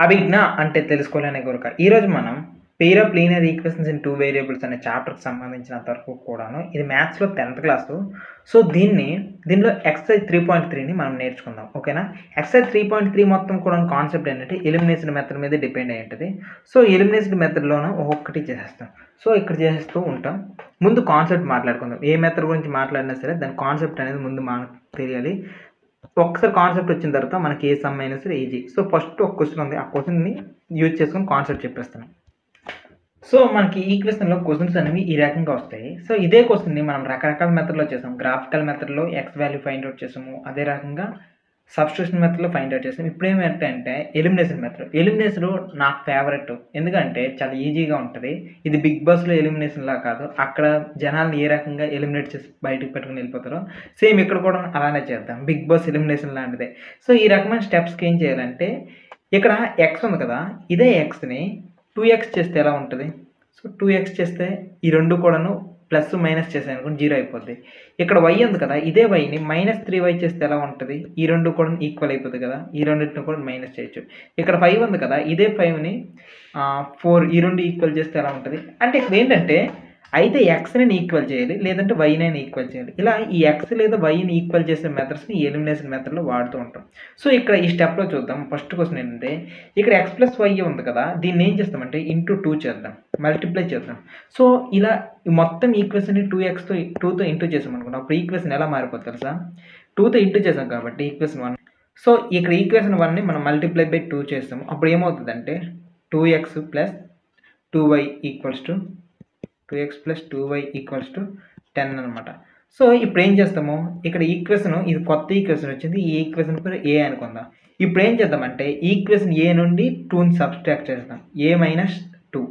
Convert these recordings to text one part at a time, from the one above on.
అభిజ్ఞ అంటే తెలుసుకోవాలనే కోరిక. ఈరోజు మనం pair of linear equations in 2 variables అనే చాప్టర్‌కి సంబంధించినంత వరకు కూడాను ఇది మ్యాథ్స్‌లో 10థ్ క్లాసు. సో, దీనిలో ఎక్సర్సైజ్ 3.3ని మనం నేర్చుకుందాం. ఓకేనా? ఎక్సర్సైజ్ 3.3 మొత్తం కూడా కాన్సెప్ట్ ఏంటంటే ఎలిమినేషన్ మెథడ్ మీదే డిపెండ్ అయ్యి ఉంటది. సో, ఎలిమినేషన్ మెథడ్‌లోను ఒక్కొక్కటి చేసేస్తాం. సో, ఇక్కడ చేసేస్తూ ఉంటాం. ముందు కాన్సెప్ట్ మాట్లాడుకుందాం. ఏ మెథడ్ గురించి మాట్లాడినా సరే దాని కాన్సెప్ట్ అనేది ముందు మనకు తెలియాలి. ఒక్కసారి కాన్సెప్ట్ వచ్చిన తర్వాత మనకి ఏ సమ్ అయినా సరే ఈజీ. సో, ఫస్ట్ ఒక క్వెషన్ ఉంది. ఆ క్వెషన్‌ని యూజ్ చేసుకొని కాన్సెప్ట్ చెప్పేస్తాను. సో, మనకి ఈ క్వెషన్‌లో క్వెషన్స్ అనేవి ఈ రకంగా వస్తాయి. సో, ఇదే క్వెషన్‌ని మనం రకరకాల మెథడ్‌లో చేసాం. గ్రాఫికల్ మెథడ్‌లో ఎక్స్ వాల్యూ ఫైండ్ ఔట్ చేసాము. అదే రకంగా సబ్స్టిట్యూషన్ మెథడ్‌లో ఫైండ్ ఔట్ చేసాం. ఇప్పుడేంటంటే ఎలిమినేషన్ మెథడ్. ఎలిమినేషన్ నాకు ఫేవరెట్. ఎందుకంటే చాలా ఈజీగా ఉంటది. ఇది బిగ్ బాస్‌లో ఎలిమినేషన్‌లా కాదు. అక్కడ జనాల్ని ఏ రకంగా ఎలిమినేట్ చేసి బయటికి పెట్టుకొని వెళ్ళిపోతారో సేమ్ ఇక్కడ కూడా అలానే చేద్దాం. బిగ్ బాస్ ఎలిమినేషన్ లాంటిదే. సో, ఈ రకమైన స్టెప్స్‌కి ఏం చేయాలంటే ఇక్కడ ఎక్స్ ఉంది కదా! ఇదే ఎక్స్‌ని 2x చేస్తే ఎలా ఉంటది? సో, 2x చేస్తే ఈ 2 కూడాను ప్లస్, మైనస్ చేశాననుకోండి 0 అయిపోద్ది. ఇక్కడ y ఉంది కదా! ఇదే వైని -3y చేస్తే ఎలా ఉంటది? ఈ 2 కూడా ఈక్వల్ అయిపోద్ది కదా! ఈ రెండిటిని కూడా మైనస్ చేయొచ్చు. ఇక్కడ 5 ఉంది కదా! ఇదే 5ని 4 ఈ 2 ఈక్వల్ చేస్తే ఎలా ఉంటది? అంటే ఇక్కడేంటంటే అయితే xని ఈక్వల్ చేయాలి. లేదంటే వైని ఈక్వల్ చేయాలి. ఇలా ఈ x లేదా వైని ఈక్వల్ చేసే మెథడ్స్‌ని ఎలిమినేషన్ మెథడ్‌లో వాడుతూ ఉంటాం. సో, ఇక్కడ ఈ స్టెప్‌లో చూద్దాం. ఫస్ట్ క్వెషన్ ఏంటంటే ఇక్కడ x + y ఉంది కదా! దీన్ని ఏం చేస్తామంటే ఇంటూ 2 చేద్దాం. మల్టిప్లై చేద్దాం. సో, ఇలా మొత్తం ఈక్వేషన్‌ని 2తో ఇంటూ చేసామనుకోండి. అప్పుడు ఈక్వేషన్ ఎలా మారిపోద్ది తెలుసా? 2తో ఇంటూ చేసాం కాబట్టి ఈక్వేషన్ 1. సో, ఇక్కడ ఈక్వేషన్ 1ని మనం మల్టిప్లై బై 2 చేస్తాము. అప్పుడు ఏమవుతదంటే 2x + 2y = 2x + 2y = 10 అనమాట. సో, ఇప్పుడేం చేస్తాము? ఇక్కడ ఈక్వేషన్ ఇది కొత్త ఈక్వేషన్ వచ్చింది. ఈ ఈక్వేషన్ పేరు a అనుకుందాం. ఇప్పుడేం చేద్దామంటే ఈక్వేషన్ a నుండి 2ని సబ్‌స్ట్రాక్ట్ చేస్తాం. a - 2.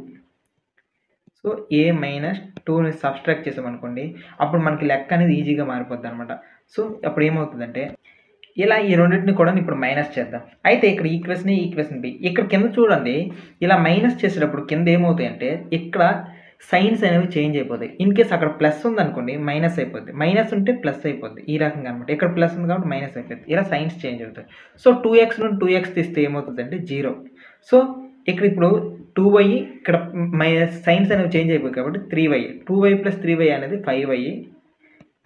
సో, a - 2ని సబ్‌స్ట్రాక్ట్ చేసామనుకోండి. అప్పుడు మనకి లెక్క అనేది ఈజీగా మారిపోద్దనమాట. సో, అప్పుడు ఏమవుతదంటే ఇలా ఈ రెండిటిని కూడా ఇప్పుడు మైనస్ చేద్దాం. అయితే ఇక్కడ ఈక్వేషన్ b. ఇక్కడ కింద చూడండి. ఇలా మైనస్ చేసేటప్పుడు కింద ఏమవుతాయంటే ఇక్కడ సైన్స్ అనేవి చేంజ్ అయిపోతాయి. ఇన్ కేస్ అక్కడ ప్లస్ ఉందనుకోండి మైనస్ అయిపోద్ది. మైనస్ ఉంటే ప్లస్ అయిపోద్ది. ఈ రకంగా అనమాట. ఇక్కడ ప్లస్ ఉంది కాబట్టి మైనస్ అయిపోద్ది. ఇలా సైన్స్ చేంజ్ అవుతాయి. సో, 2x నుండి 2x తీస్తే ఏమవుతుందంటే 0. సో, ఇక్కడ ఇప్పుడు 2y ఇక్కడ సైన్స్ అనేవి చేంజ్ అయిపోయాయి కాబట్టి 3y. 2y + 3y అనేది 5y.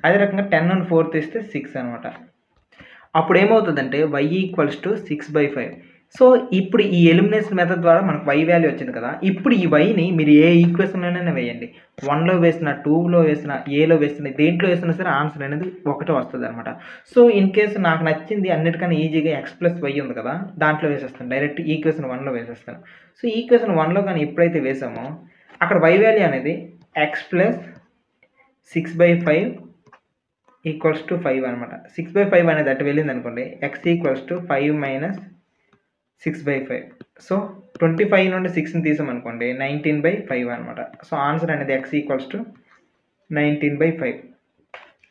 అదే రకంగా 10 నుండి 4 తీస్తే 6 అనమాట. అప్పుడు ఏమవుతదంటే y = 6/5. సో, ఇప్పుడు ఈ ఎలిమినేషన్ మెథడ్ ద్వారా మనకు y వాల్యూ వచ్చింది కదా! ఇప్పుడు ఈ yని మీరు ఏ ఈక్వేషన్‌లోనైనా వేయండి. 1లో వేసినా, 2లో వేసినా, aలో వేసినా, దేంట్లో వేసినా సరే ఆన్సర్ అనేది ఒకటే వస్తదనమాట. సో, ఇన్ కేస్ నాకు నచ్చింది అన్నిటికన్నా ఈజీగా x + y ఉంది కదా! దాంట్లో వేసేస్తాను. డైరెక్ట్ ఈక్వేషన్ 1లో వేసేస్తాను. సో, ఈక్వేషన్ 1లో గాని ఎప్పుడైతే వేసామో అక్కడ y వాల్యూ అనేది x + 6/5 = 5 అనమాట. 6/5 అనేది అటు వెళ్ళిందనుకోండి. x = 5 - 6/5. సో, 25 నుండి 6ని తీసామనుకోండి 19/5 అనమాట. సో, ఆన్సర్ అనేది x = 19/5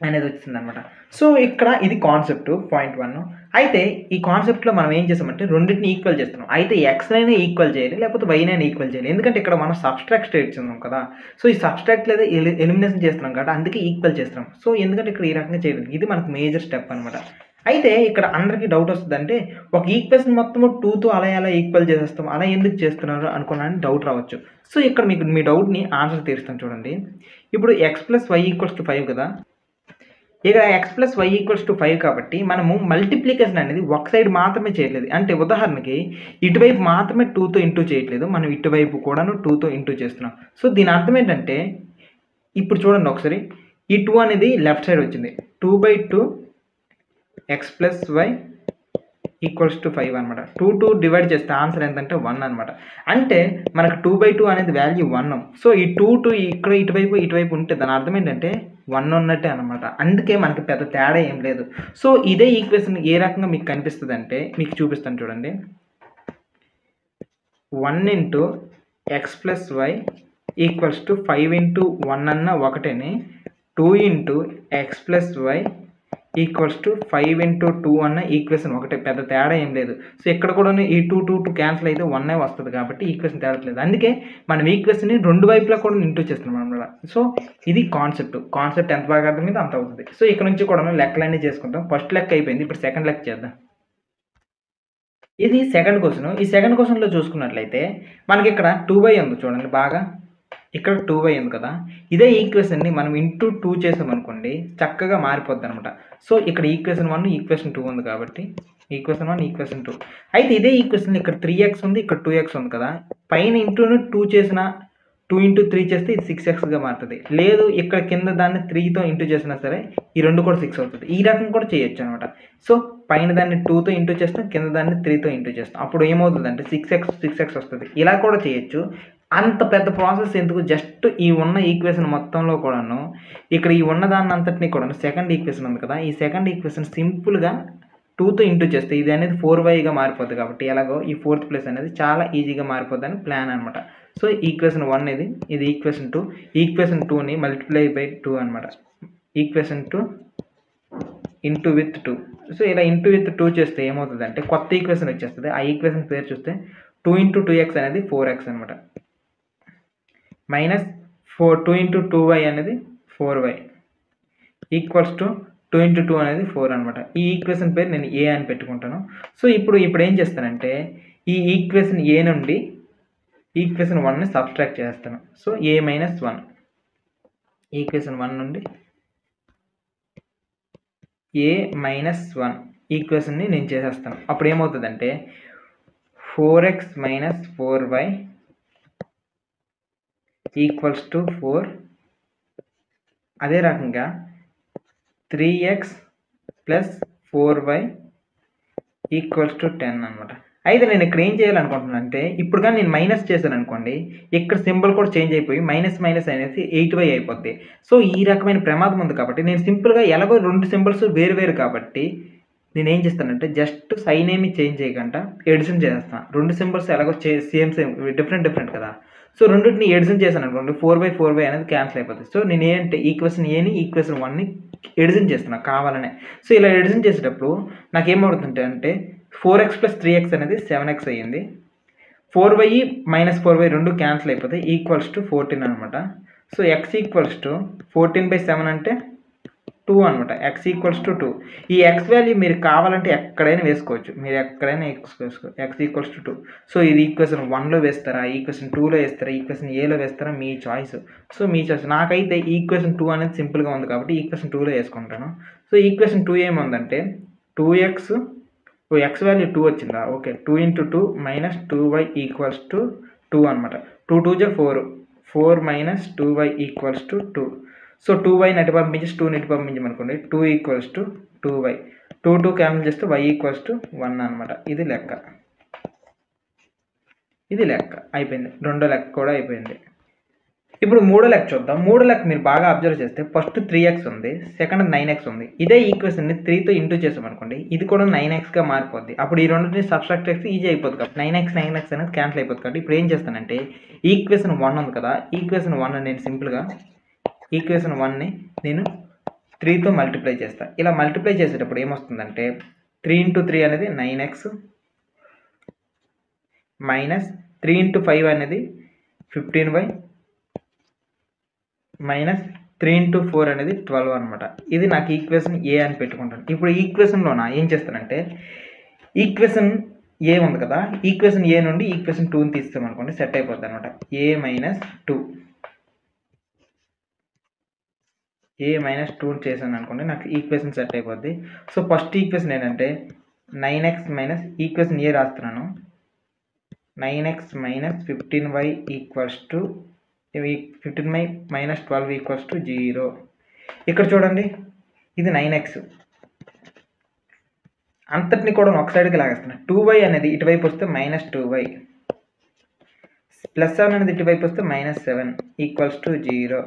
అనేది వచ్చిందనమాట. సో, ఇక్కడ ఇది కాన్సెప్ట్ పాయింట్ 1. అయితే ఈ కాన్సెప్ట్‌లో మనం ఏం చేసామంటే రెండిటిని ఈక్వల్ చేస్తున్నాం. అయితే xనైనా ఈక్వల్ చేయాలి. లేకపోతే వైనైనా ఈక్వల్ చేయాలి. ఎందుకంటే ఇక్కడ మనం సబ్‌స్ట్రాక్ట్ చేస్తున్నాం కదా! సో, ఈ సబ్‌స్ట్రాక్ట్ లేదా ఎలిమినేషన్ చేస్తున్నాం కాబట్టి అందుకే ఈక్వల్ చేస్తున్నాం. సో, ఎందుకంటే ఇక్కడ ఈ రకంగా చేయలేదు. ఇది మనకు మేజర్ స్టెప్ అనమాట. అయితే ఇక్కడ అందరికి డౌట్ వస్తదంటే ఒక ఈక్వేషన్ మొత్తము 2తో అలా ఎలా ఈక్వల్ చేసేస్తాం? అలా ఎందుకు చేస్తున్నారు అనుకోనని డౌట్ రావచ్చు. సో, ఇక్కడ మీకు మీ డౌట్‌ని ఆన్సర్ తీరుస్తాను చూడండి. ఇప్పుడు x + y = 5 కదా! ఇక్కడ x + y = 5 కాబట్టి మనము మల్టిప్లికేషన్ అనేది ఒక సైడ్ మాత్రమే చేయట్లేదు. అంటే ఉదాహరణకి ఇటువైపు మాత్రమే 2తో ఇంటూ చేయట్లేదు. మనం ఇటువైపు కూడాను 2తో ఇంటూ చేస్తున్నాం. సో, దీని అర్థం ఏంటంటే ఇప్పుడు చూడండి ఒకసారి. ఈ 2 అనేది లెఫ్ట్ సైడ్ వచ్చింది. 2/2 x + y = 5 అనమాట. 2 డివైడ్ చేస్తే ఆన్సర్ ఎంతంటే 1 అనమాట. అంటే మనకు 2/2 అనేది వాల్యూ 1. సో, ఈ 2 ఇక్కడ ఇటువైపు ఉంటే దాని అర్థం ఏంటంటే 1 ఉన్నట్టే అనమాట. అందుకే మనకి పెద్ద తేడా ఏం లేదు. సో, ఇదే ఈక్వేషన్ ఏ రకంగా మీకు కనిపిస్తదంటే మీకు చూపిస్తాను చూడండి. 1 × x + y = 5 × 1 అన్న ఒకటేని 2 × x + y = 5 × 2 అన్న ఈక్వేషన్ ఒకటే. పెద్ద తేడా ఏం లేదు. సో, ఇక్కడ కూడాను ఈ 2 క్యాన్సిల్ అయితే 1 వస్తది కాబట్టి ఈక్వేషన్ తేడట్లేదు. అందుకే మనం ఈక్వేషన్‌ని రెండు వైపులా కూడా ఇంటూ చేస్తున్నాం అనమాట. సో, ఇది కాన్సెప్ట్. కాన్సెప్ట్ ఎంత బాగా అర్థమైందో అంత అవుతది. సో, ఇక్కడ నుంచి కూడాను లెక్కలన్నీ చేసుకుంటాం. ఫస్ట్ లెక్క అయిపోయింది. ఇప్పుడు సెకండ్ లెక్క చేద్దాం. ఇది సెకండ్ క్వెషన్. ఈ సెకండ్ క్వెషన్‌లో చూసుకున్నట్లయితే మనకిక్కడ 2/, ఉంది చూడండి బాగా. ఇక్కడ 2/, ఉంది కదా! ఇదే ఈక్వేషన్‌ని మనం ఇంటూ 2 చేసామనుకోండి చక్కగా మారిపోద్దనమాట. సో, ఇక్కడ ఈక్వేషన్ 1, ఈక్వేషన్ 2 ఉంది కాబట్టి ఈక్వేషన్ 1, ఈక్వేషన్ 2. అయితే ఇదే ఈక్వేషన్‌లో ఇక్కడ 3x ఉంది, ఇక్కడ 2x ఉంది కదా! పైన ఇంటూను 2 చేసినా 2 ఇంటూ 3 చేస్తే ఇది 6xగా మారుతది. లేదు ఇక్కడ కింద దాన్ని 3తో ఇంటూ చేసినా సరే ఈ 2 కూడా 6 అవుతది. ఈ రకం కూడా చేయొచ్చనమాట. సో, పైన దాన్ని 2తో ఇంటూ చేస్తాం, కింద దాన్ని 3తో ఇంటూ చేస్తాం. అప్పుడు ఏమవుతదంటే 6x వస్తది. ఇలా కూడా చేయొచ్చు. అంత పెద్ద ప్రాసెస్ ఎందుకు? జస్ట్ ఈ ఉన్న ఈక్వేషన్ మొత్తంలో కూడాను ఇక్కడ ఈ ఉన్న దాన్నంతటిని కూడాను సెకండ్ ఈక్వేషన్ ఉంది కదా! ఈ సెకండ్ ఈక్వేషన్ సింపుల్‌గా 2తో ఇంటూ చేస్తే ఇది అనేది 4yగా మారిపోద్ది కాబట్టి ఎలాగో ఈ ఫోర్త్ ప్లేస్ అనేది చాలా ఈజీగా మారిపోద్దని ప్లాన్ అనమాట. సో, ఈక్వేషన్ 1 ఇది ఈక్వేషన్ 2. ఈక్వేషన్ 2ని మల్టిప్లై బై 2 అనమాట. Equation 2 into with 2. సో, ఇలా ఇంటూ విత్ 2 చేస్తే ఏమవుతదంటే కొత్త ఈక్వేషన్ వచ్చేస్తది. ఆ ఈక్వేషన్ పేరు చూస్తే 2 ఇంటూ 2x అనేది 4x అనమాట. మైనస్ 2 ఇంటూ 2y అనేది 4y ఈక్వల్స్ టు 2 ఇంటూ 2 అనేది 4 అనమాట. ఈ ఈక్వేషన్ పేరు నేను ఏ అని పెట్టుకుంటాను. సో, ఇప్పుడు ఏం చేస్తానంటే ఈ ఈక్వేషన్ ఏ నుండి ఈక్వేషన్ 1ని సబ్స్ట్రాక్ట్ చేస్తాను. సో, a - 1 ఈక్వేషన్ 1 నుండి a - 1 ఈక్వేషన్‌ని నేను చేసేస్తాను. అప్పుడు ఏమవుతదంటే 4x - 4y ఈక్వల్స్ టు 4. అదే రకంగా 3x + 4y ఈక్వల్స్ టు 10 అనమాట. అయితే నేను ఇక్కడ ఏం చేయాలనుకుంటున్నానంటే ఇప్పుడు గాని నేను మైనస్ చేశాననుకోండి ఇక్కడ సింబల్ కూడా చేంజ్ అయిపోయి మైనస్ అనేది 8y అయిపోద్ది. సో, ఈ రకమైన ప్రమాదం ఉంది కాబట్టి నేను సింపుల్‌గా ఎలాగో 2 సింబల్స్ వేరు కాబట్టి నేనేం చేస్తానంటే జస్ట్ సైన్ ఏమి చేంజ్ చేయకుండా ఎడిషన్ చేసేస్తాను. 2 సింబల్స్ ఎలాగో సేమ్ డిఫరెంట్ కదా! సో, రెండిటిని ఎడిషన్ చేశాననుకోండి 4/4y అనేది క్యాన్సిల్ అయిపోతుంది. సో, నేనేంటి ఈక్వేషన్ ఏని ఈక్వేషన్ 1ని ఎడిషన్ చేస్తున్నా కావాలనే. సో, ఇలా ఎడిషన్ చేసేటప్పుడు నాకేమవుతుందంటే 4x + 3x అనేది 7x అయ్యింది. 4y - 4y 2 క్యాన్సిల్ అయిపోతాయి. ఈక్వల్స్ టు 14 అనమాట. సో, x ఈక్వల్స్ టు 14/7 అంటే 2 అనమాట. x equals to 2. ఈ x వాల్యూ మీరు కావాలంటే ఎక్కడైనా వేసుకోవచ్చు. మీరు ఎక్కడైనా x ఈక్వల్స్ టు 2. సో, ఇది ఈక్వేషన్ 1లో వేస్తారా, ఈక్వేషన్ 2లో వేస్తారా, ఈక్వేషన్ ఏలో వేస్తారా మీ చాయిస్. సో, మీ చాయిస్. నాకైతే ఈక్వేషన్ 2 అనేది సింపుల్‌గా ఉంది కాబట్టి ఈక్వేషన్ 2లో వేసుకుంటాను. సో, ఈక్వేషన్ 2 ఏముందంటే 2x x వాల్యూ 2 వచ్చిందా? Okay. 2 into 2 - 2y equals to 2 అనమాట. 2 2 జా 4. 4 - 2y ఈక్వల్స్ టు 2. సో, 2yని అటు పంపించేసి 2ని ఇటు పంపించమనుకోండి 2 ఈక్వల్స్ టు 2y. 2 2 క్యాన్సిల్ చేస్తే y ఈక్వల్స్ టు 1 అనమాట. ఇది లెక్క. అయిపోయింది. రెండో లెక్క కూడా అయిపోయింది. ఇప్పుడు మూడో లెక్క చూద్దాం. మూడో లెక్క మీరు బాగా అబ్జర్వ్ చేస్తే ఫస్ట్ 3x ఉంది, సెకండ్ 9x ఉంది. ఇదే ఈక్వేషన్‌ని 3తో ఇంటూ చేసామనుకోండి ఇది కూడా 9xగా మారిపోద్ది. అప్పుడు ఈ రెండింటిని సబ్ట్రాక్ట్ చేస్తే ఈజీ అయిపోద్ది కాబట్టి 9x అనేది క్యాన్సిల్ అయిపోద్ది కాబట్టి ఇప్పుడు ఏం చేస్తానంటే ఈక్వేషన్ 1 ఉంది కదా! ఈక్వేషన్ 1 నేను సింపుల్‌గా ఈక్వేషన్ 1ని నేను 3తో మల్టిప్లై చేస్తా. ఇలా మల్టిప్లై చేసేటప్పుడు ఏమొస్తుందంటే 3 ఇంటూ 3 అనేది 9x మైనస్ 3 ఇంటూ 5 అనేది 15y మైనస్ 3 ఇంటూ 4 అనేది 12 అనమాట. ఇది నాకు ఈక్వేషన్ ఏ అని పెట్టుకుంటాను. ఇప్పుడు ఈక్వేషన్‌లోన ఏం చేస్తానంటే ఈక్వేషన్ ఏ ఉంది కదా! ఈక్వేషన్ ఏ నుండి ఈక్వేషన్ 2ని తీస్తామనుకోండి సెట్ అయిపోద్ది అనమాట. a - 2 చేశాను అనుకోండి నాకు ఈక్వేషన్ సెట్ అయిపోద్ది. సో, ఫస్ట్ ఈక్వేషన్ ఏంటంటే 9x మైనస్ ఈక్వేషన్ ఏ రాస్తున్నాను. 9x - 15y equals to 15y - 12 equals to 0. ఇక్కడ చూడండి ఇది 9x అంతటిని కూడా ఒక సైడ్కి లాగేస్తున్నా. 2y అనేది ఇటువైపు వస్తే -2y +7 అనేది ఇటువైపు వస్తే -7 ఈక్వల్స్ టు 0.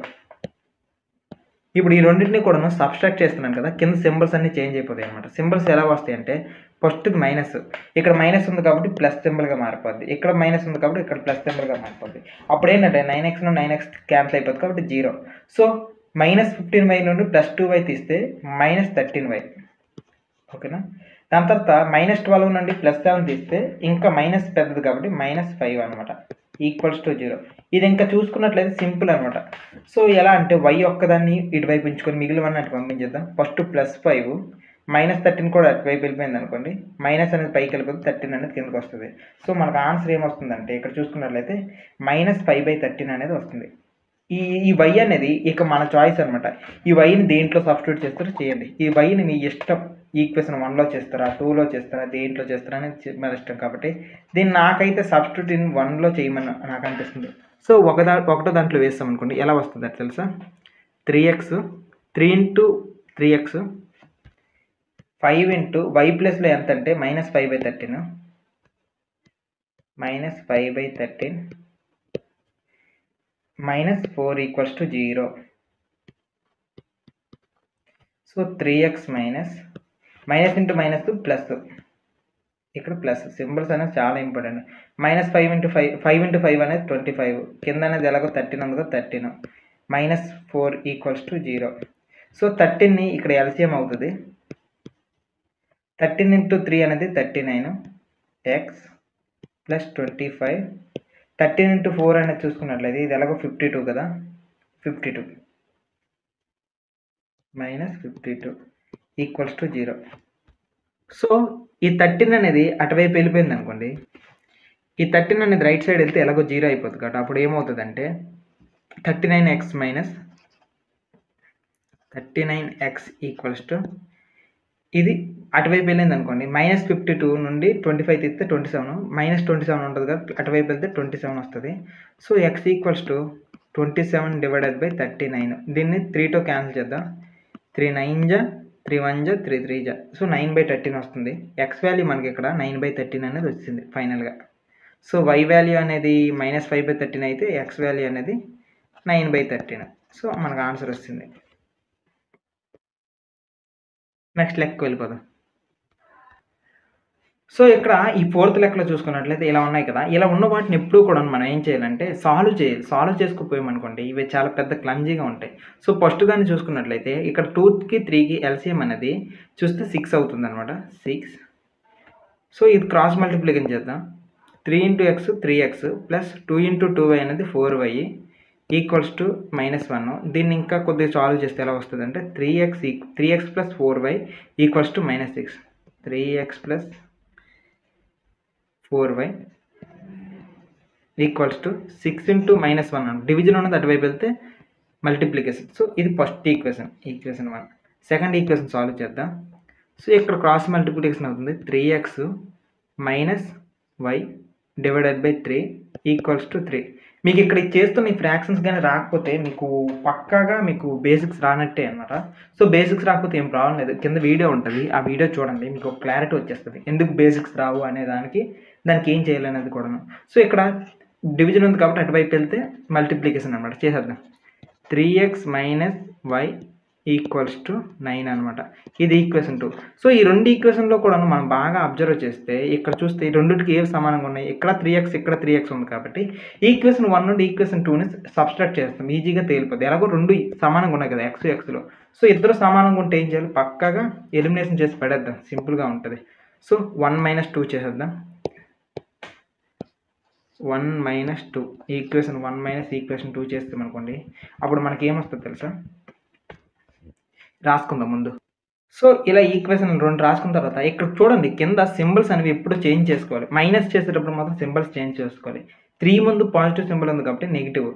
ఇప్పుడు ఈ రెండింటిని కూడా సబ్ట్రాక్ట్ చేస్తున్నాను కదా! కింద సింబల్స్ అన్ని చేంజ్ అయిపోతాయి అనమాట. సింబల్స్ ఎలా వస్తాయి అంటే ఫస్ట్‌ది మైనస్, ఇక్కడ మైనస్ ఉంది కాబట్టి ప్లస్ సింబల్‌గా మారిపోద్ది. ఇక్కడ మైనస్ ఉంది కాబట్టి ఇక్కడ ప్లస్ సింబల్‌గా మారిపోద్ది. అప్పుడు ఏంటంటే 9xలో 9x క్యాన్సిల్ అయిపోద్ది కాబట్టి 0. సో, -15y నుండి +2y తీస్తే -13y. ఓకేనా? దాని తర్వాత -12 నుండి +7 తీస్తే ఇంకా మైనస్ పెద్దది కాబట్టి -5 అనమాట. Equals to 0. ఇది ఇంకా చూసుకున్నట్లయితే సింపుల్ అనమాట. సో, ఎలా అంటే y ఒక్కదాన్ని ఇటువైపు ఉంచుకొని మిగిలినవన్నీ అటు పంపించేద్దాం. ఫస్ట్ +5 -13 కూడా అటువైపు వెళ్ళిపోయింది అనుకోండి, మైనస్ అనేది పైకి వెళ్ళిపోతే 13 అనేది కిందకి వస్తుంది. సో మనకు ఆన్సర్ ఏమొస్తుందంటే ఇక్కడ చూసుకున్నట్లయితే -5/13 అనేది వస్తుంది. ఈ వై అనేది ఇక మన చాయిస్ అనమాట. ఈ వైని దేంట్లో సబ్స్టిట్యూట్ చేస్తారో చేయండి. ఈ వైని మీ ఇష్టం, ఈక్వేషన్ 1లో చేస్తారా, 2లో చేస్తారా, దేంట్లో చేస్తారా అనేది మన ఇష్టం. కాబట్టి దీన్ని నాకైతే సబ్స్టిట్యూట్ ఇన్ 1లో చేయమని నాకు అనిపిస్తుంది. సో ఒకటో దాంట్లో వేస్తాం అనుకోండి, ఎలా వస్తుంది అది తెలుసా? 3x 3 × 3x 5 × y ప్లస్లో ఎంత అంటే -5/13 -5/13 -4 = 0. So 3x minus into minus plus, ఇక్కడ ప్లస్ సింబల్స్ అనేది చాలా ఇంపార్టెంట్. -5 × 5 అనేది 25, కింద అనేది ఎలాగో 13 అందుకో 13 -4 = 0. సో 13ని ఇక్కడ ఎల్సిఎం అవుతుంది. 13 × 3 అనేది 39x + 25. 13 × 4 అనేది చూసుకున్నట్లయితే ఇది ఎలాగో 52 కదా, 52 -52 = 0. సో ఈ 13 అనేది అటువైపు వెళ్ళిపోయింది అనుకోండి, ఈ 13 అనేది రైట్ సైడ్ వెళ్తే ఎలాగో 0 అయిపోతుంది కాబట్టి అప్పుడు ఏమవుతుందంటే 39x ఇది అటువైపు వెళ్ళింది అనుకోండి, -52 నుండి 25 తీస్తే 27, -27 ఉంటుంది కాబట్టి అటువైపు వెళ్తే 27 వస్తుంది. So x = 27/39. దీన్ని 3తో క్యాన్సిల్ చేద్దాం. 3 9 3 1 3 3 సో 9/13 వస్తుంది. ఎక్స్ వాల్యూ మనకి ఇక్కడ 9/13 అనేది వచ్చింది ఫైనల్గా. సో y వాల్యూ అనేది -5/13 అయితే ఎక్స్ వాల్యూ అనేది 9/13. సో మనకు ఆన్సర్ వస్తుంది. నెక్స్ట్ లెక్కకు వెళ్ళిపోదాం. సో ఇక్కడ ఈ 4th లెక్కలో చూసుకున్నట్లయితే ఇలా ఉన్నాయి కదా, ఇలా ఉన్న వాటిని ఎప్పుడూ కూడా మనం ఏం చేయాలంటే సాల్వ్ చేయాలి. సాల్వ్ చేసుకోపోయామనుకోండి ఇవి చాలా పెద్ద క్లమ్జీగా ఉంటాయి. సో ఫస్ట్ దాన్ని చూసుకున్నట్లయితే ఇక్కడ 2కి 3కి ఎల్సిఎం అనేది చూస్తే 6 అవుతుంది అనమాట, 6. సో ఇది క్రాస్ మల్టిప్లికేషన్ చేద్దాం. 3 × x 3x + 2 × 2y అనేది 4y = -1. దీన్ని ఇంకా కొద్దిగా సాల్వ్ చేస్తే ఎలా వస్తుంది అంటే 3x + 4y = -6. 3x + 4y = 6 × -1. Division ఉన్నది అటువైపు వెళ్తే మల్టిప్లికేషన్. సో ఇది first equation 1. Second equation solve చేద్దాం. సో ఇక్కడ క్రాస్ మల్టిప్లికేషన్ అవుతుంది. 3x - y / 3 = 3. మీకు ఇక్కడ చేస్తున్న ఈ ఫ్రాక్షన్స్ కానీ రాకపోతే మీకు పక్కాగా మీకు బేసిక్స్ రానట్టే అనమాట. సో బేసిక్స్ రాకపోతే ఏం ప్రాబ్లం లేదు, కింద వీడియో ఉంటుంది, ఆ వీడియో చూడండి, మీకు ఒక క్లారిటీ వచ్చేస్తుంది ఎందుకు బేసిక్స్ రావు అనే దానికి ఏం చేయాలనేది కూడాను. సో ఇక్కడ డివిజన్ ఉంది కాబట్టి అటువైపు వెళ్తే మల్టిప్లికేషన్ అనమాట, చేసేద్దాం. 3x - y = 9 అనమాట. ఇది ఈక్వేషన్ 2. సో ఈ రెండు ఈక్వేషన్లో కూడా మనం బాగా అబ్జర్వ్ చేస్తే ఇక్కడ చూస్తే ఈ రెండింటికి ఏవి సమానంగా ఉన్నాయి, ఇక్కడ 3x ఇక్కడ 3x ఉంది కాబట్టి ఈక్వేషన్ 1 నుండి ఈక్వేషన్ 2ని సబ్స్ట్రాక్ట్ చేస్తాం, ఈజీగా తేలిపోద్ది. ఎలాగో రెండు సమానంగా ఉన్నాయి కదా x లో. సో ఇద్దరు సమానంగా ఉంటే ఏం చేయాలి, పక్కాగా ఎలిమినేషన్ చేసి పడేద్దాం, సింపుల్గా ఉంటుంది. సో 1 - 2 చేసేద్దాం. 1 - 2 ఈక్వేషన్ 1 - ఈక్వేషన్ 2 చేస్తాం అనుకోండి, అప్పుడు మనకి ఏమొస్తుంది తెలుసా, రాసుకుందాం ముందు. సో ఇలా ఈక్వేషన్ 2 రాసుకున్న తర్వాత ఇక్కడ చూడండి కింద సింబల్స్ అనేవి ఎప్పుడు చేంజ్ చేసుకోవాలి. మైనస్ చేసేటప్పుడు మాత్రం సింబల్స్ చేంజ్ చేసుకోవాలి. 3 ముందు పాజిటివ్ సింబల్ ఉంది కాబట్టి నెగిటివ్,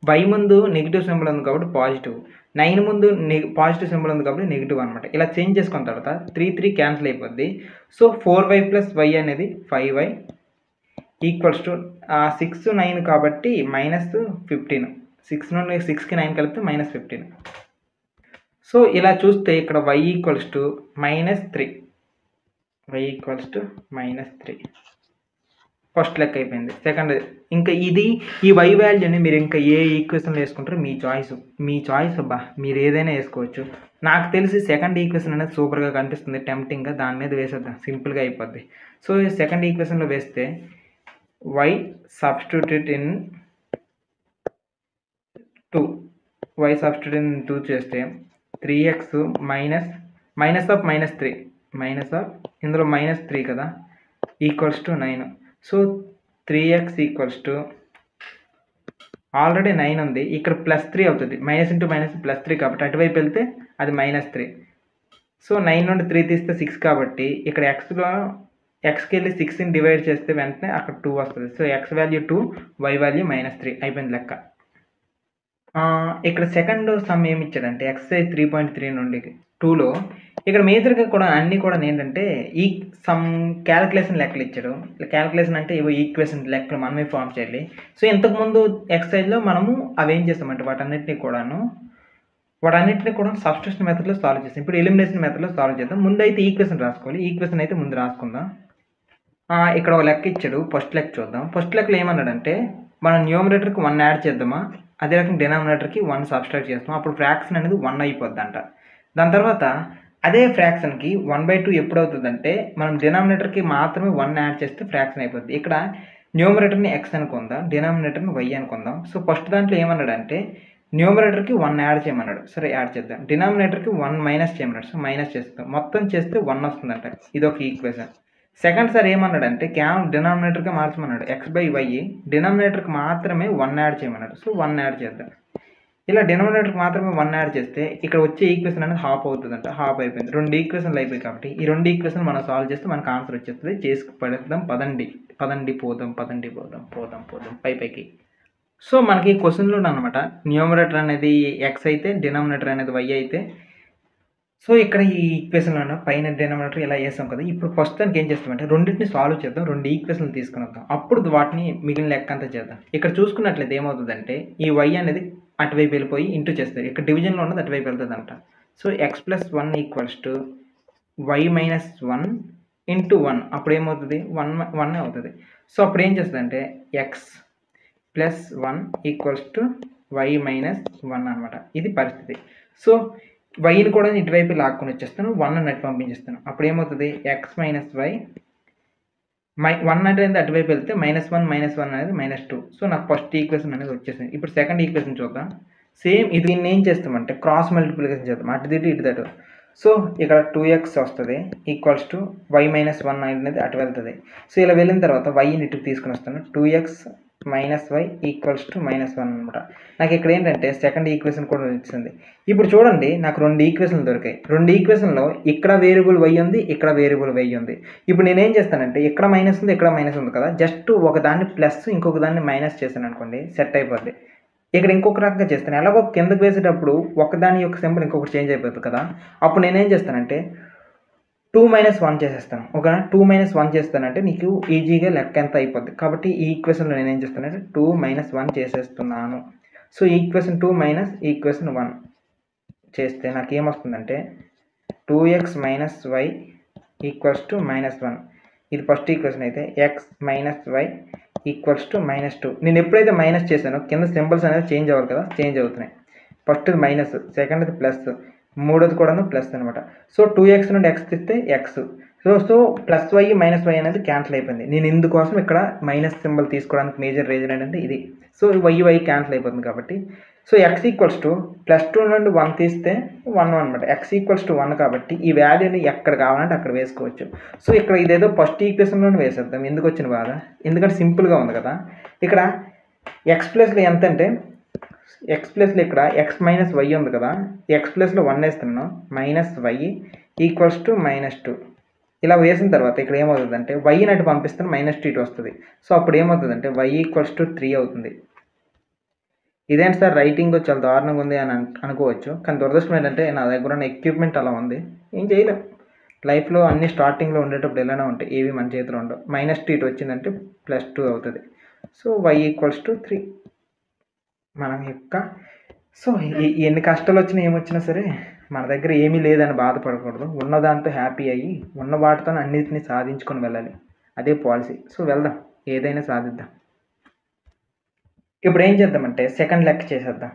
y ముందు నెగిటివ్ సింబల్ ఉంది కాబట్టి పాజిటివ్, 9 ముందు పాజిటివ్ సింబల్ ఉంది కాబట్టి నెగిటివ్ అనమాట. ఇలా చేంజ్ చేసుకున్న తర్వాత 3 3 క్యాన్సిల్ అయిపోద్ది. సో 4y + y అనేది 5y = 6 9 కాబట్టి -15. 6 నుండి 6కి 9 కలిపితే -15. సో ఇలా చూస్తే ఇక్కడ y = -3, y = -3 ఫస్ట్ లెక్క అయిపోయింది. సెకండ్ ఇంకా ఇది ఈ y వాల్యూని మీరు ఇంకా ఏ ఈక్వేషన్లో వేసుకుంటారో మీ చాయిస్ అబ్బా, మీరు ఏదైనా వేసుకోవచ్చు. నాకు తెలిసి సెకండ్ ఈక్వేషన్ అనేది సూపర్గా కనిపిస్తుంది, టెంప్టింగ్గా, దాని మీద వేసేద్దాం, సింపుల్గా అయిపోద్ది. సో ఈ సెకండ్ ఈక్వేషన్లో వేస్తే y సబ్స్టిట్యూట్ ఇన్ 2 చేస్తే 3x -3 ఇందులో -3 కదా = 9. సో 3x ఆల్రెడీ 9 ఉంది, ఇక్కడ +3 అవుతుంది, -× -+3 కాబట్టి అటువైపు వెళ్తే అది -3. సో 9 నుండి 3 తీస్తే 6 కాబట్టి ఇక్కడ ఎక్స్కి వెళ్ళి 6ని డివైడ్ చేస్తే వెంటనే అక్కడ 2 వస్తుంది. So x value 2, y value -3 అయిపోయింది లెక్క. ఇక్కడ సెకండ్ సమ్ ఏమి ఇచ్చాడంటే ఎక్సర్సైజ్ 3.3 నుండి 2లో ఇక్కడ మేజర్గా కూడా అన్నీ కూడా ఏంటంటే ఈ సమ్ క్యాలిక్యులేషన్ లెక్కలు ఇచ్చాడు. క్యాలిక్యులేషన్ అంటే ఇవో ఈక్వేషన్ లెక్కలు మనమే ఫామ్ చేయాలి. సో ఇంతకుముందు ఎక్సర్సైజ్లో మనము అవి ఏం చేస్తామంటే వాటన్నిటిని కూడా సబ్స్టిట్యూషన్ మెథడ్లో సాల్వ్ చేస్తాం. ఇప్పుడు ఎలిమినేషన్ మెథడ్లో సాల్వ్ చేద్దాం. ముందు అయితే ఈక్వేషన్ రాసుకోవాలి. ఈక్వేషన్ అయితే ముందు రాసుకుందాం. ఇక్కడ ఒక లెక్క ఇచ్చాడు. ఫస్ట్ లెక్క చూద్దాం. ఫస్ట్ లెక్కలో ఏమన్నాడంటే మనం న్యూమరేటర్కి 1 యాడ్ చేద్దామా, అదే రకంగా డినామినేటర్కి 1 సబ్స్ట్రాక్ట్ చేస్తాం. అప్పుడు ఫ్రాక్షన్ అనేది 1 అయిపోద్ది అంట. దాని తర్వాత అదే ఫ్రాక్షన్కి 1/2 ఎప్పుడు అవుతుందంటే మనం డినామినేటర్కి మాత్రమే 1 యాడ్ చేస్తే ఫ్రాక్షన్ అయిపోద్ది. ఇక్కడ న్యూమరేటర్ని ఎక్స్ అనుకుందాం, డినామినేటర్ని వై అనుకుందాం. సో ఫస్ట్ దాంట్లో ఏమన్నాడంటే న్యూమరేటర్కి 1 యాడ్ చేయమన్నాడు. సరే యాడ్ చేద్దాం. డినామినేటర్కి 1 మైనస్ చేయమన్నాడు. సో మైనస్ చేస్తాం. మొత్తం చేస్తే 1 వస్తుందంట. ఇదొక ఈక్వేషన్. సెకండ్ సార్ ఏమన్నాడంటే కేవలం డినామినేటర్గా మార్చమన్నాడు. x/y డినామినేటర్కి మాత్రమే 1 యాడ్ చేయమన్నాడు. సో 1 యాడ్ చేద్దాం. ఇలా డినామినేటర్కి మాత్రమే 1 యాడ్ చేస్తే ఇక్కడ వచ్చే ఈక్వేషన్ అనేది హాఫ్ అవుతుందంట. హాఫ్ అయిపోయింది. 2 ఈక్వేషన్లు అయిపోయి కాబట్టి ఈ 2 ఈక్వేషన్ మనం సాల్వ్ చేస్తే మనకు ఆన్సర్ వచ్చేస్తుంది. చేసి పడేద్దాం. పదండి పోదాం పైకి. సో మనకి క్వశ్చన్లో అనమాట న్యూమరేటర్ అనేది ఎక్స్ అయితే డినామినేటర్ అనేది వై అయితే, సో ఇక్కడ ఈ ఈక్వేషన్లో పైన డినామినేటర్ ఇలా వేసాం కదా. ఇప్పుడు ఫస్ట్ దానికి ఏం చేస్తామంటే రెండింటిని సాల్వ్ చేద్దాం. 2 ఈక్వేషన్లు తీసుకుని వద్దాం. అప్పుడు వాటిని మిగిలిన లెక్క అంతా చేద్దాం. ఇక్కడ చూసుకున్నట్లయితే ఏమవుతుందంటే ఈ వై అనేది అటువైపు వెళ్ళిపోయి ఇంటూ చేస్తారు. ఇక్కడ డివిజన్లో ఉన్నది అటువైపు వెళ్తుందంట. సో x+1 = y - 1 × 1 అప్పుడు ఏమవుతుంది 1 అవుతుంది. సో అప్పుడు ఏం చేస్తుందంటే x+1 = y - 1 అనమాట. ఇది పరిస్థితి. సో వైని కూడా ఇటువైపు లాక్కొని వచ్చేస్తాను, 1 అన్నట్టు పంపించేస్తాను. అప్పుడు ఏమవుతుంది x - y 1 అనేది అటువైపు వెళ్తే -1 అనేది -2. సో నాకు ఫస్ట్ ఈక్వేషన్ అనేది వచ్చేసింది. ఇప్పుడు సెకండ్ ఈక్వేషన్ చూద్దాం. సేమ్ ఇది దీన్ని ఏం చేస్తామంటే క్రాస్ మల్టిప్లికేషన్ చేద్దాం. అటు ఇటు. సో ఇక్కడ 2x వస్తుంది =y - 1 అనేది అటు వెళ్తుంది. సో ఇలా వెళ్ళిన తర్వాత వైని ఇటు తీసుకుని వస్తాను. 2x - y -1 అనమాట. నాకు ఇక్కడ ఏంటంటే సెకండ్ ఈక్వేషన్ కూడా వచ్చింది. ఇప్పుడు చూడండి నాకు 2 ఈక్వేషన్లు దొరికాయి. 2 ఈక్వేషన్లో ఇక్కడ వేరియబుల్ y ఉంది, ఇక్కడ వేరియబుల్ y ఉంది. ఇప్పుడు నేనేం చేస్తానంటే ఇక్కడ మైనస్ ఉంది, ఇక్కడ మైనస్ ఉంది కదా. జస్ట్ ఒక దాన్ని ప్లస్ ఇంకొక దాన్ని మైనస్ చేశాను అనుకోండి, సెట్ అయిపోద్ది. ఇక్కడ ఇంకొక రకంగా చేస్తాను. ఎలాగో కిందకు వేసేటప్పుడు ఒకదాని యొక్క సింబల్ ఇంకొకటి చేంజ్ అయిపోతుంది కదా. అప్పుడు నేనేం చేస్తానంటే 2 - 1 చేసేస్తాను. ఓకేనా. 2 - 1 చేస్తానంటే నీకు ఈజీగా లెక్క ఎంత అయిపోద్ది. కాబట్టి ఈ ఈక్వేషన్లో నేను ఏం చేస్తానంటే 2 - 1 చేసేస్తున్నాను. సో ఈక్వేషన్ 2 - ఈక్వేషన్ 1 చేస్తే నాకు ఏమొస్తుందంటే 2x - y = -1. ఇది ఫస్ట్ ఈక్వేషన్ అయితే x - y = -2. నేను ఎప్పుడైతే మైనస్ చేశానో కింద సింబల్స్ అనేది చేంజ్ అవ్వాలి కదా, చేంజ్ అవుతున్నాయి. ఫస్ట్ మైనస్, సెకండ్ది ప్లస్, మూడోది కూడాను ప్లస్ అనమాట. సో 2x నుండి x తీస్తే x. సో +y - y అనేది క్యాన్సిల్ అయిపోయింది. నేను ఇందుకోసం ఇక్కడ మైనస్ సింబల్ తీసుకోవడానికి మేజర్ రీజన్ ఏంటంటే ఇది. సో y క్యాన్సిల్ అయిపోతుంది కాబట్టి సో x +2 నుండి 1 తీస్తే 1 అనమాట. x = 1 కాబట్టి ఈ వాల్యూని ఎక్కడ కావాలంటే అక్కడ వేసుకోవచ్చు. సో ఇక్కడ ఇదేదో ఫస్ట్ ఈక్వేషన్లోనే వేసేద్దాం. ఎందుకు వచ్చిన బాధ, ఎందుకంటే సింపుల్గా ఉంది కదా. ఇక్కడ x ప్లస్లో ఎంత అంటే x ప్లస్లో ఇక్కడ x - y ఉంది కదా. x ప్లస్లో 1 వేస్తున్నాను. -y = -2. ఇలా వేసిన తర్వాత ఇక్కడ ఏమవుతుందంటే y అటు పంపిస్తాను, -2 ఇటు వస్తుంది. సో అప్పుడు ఏమవుతుందంటే y = 3 అవుతుంది. ఇదేంటి సార్ రైటింగ్ చాలా దారుణంగా ఉంది అని అనుకోవచ్చు. కానీ దురదృష్టం ఏంటంటే నా దగ్గర ఉన్న ఎక్విప్మెంట్ అలా ఉంది. ఏం చేయలేం. లైఫ్లో అన్ని స్టార్టింగ్లో ఉండేటప్పుడు ఎలానే ఉంటాయి, ఏవి మన చేతిలో ఉండవు. -2 ఇటు వచ్చిందంటే +2 అవుతుంది. సో y = 3 మనం యొక్క. సో ఎన్ని కష్టాలు వచ్చినా ఏమొచ్చినా సరే మన దగ్గర ఏమీ లేదని బాధపడకూడదు. ఉన్న దాంతో హ్యాపీ అయ్యి ఉన్న వాటితో అన్నిటిని సాధించుకొని వెళ్ళాలి. అదే పాలసీ. సో వెళ్దాం, ఏదైనా సాధిద్దాం. ఇప్పుడు ఏం చేద్దామంటే సెకండ్ లెక్క చేసేద్దాం.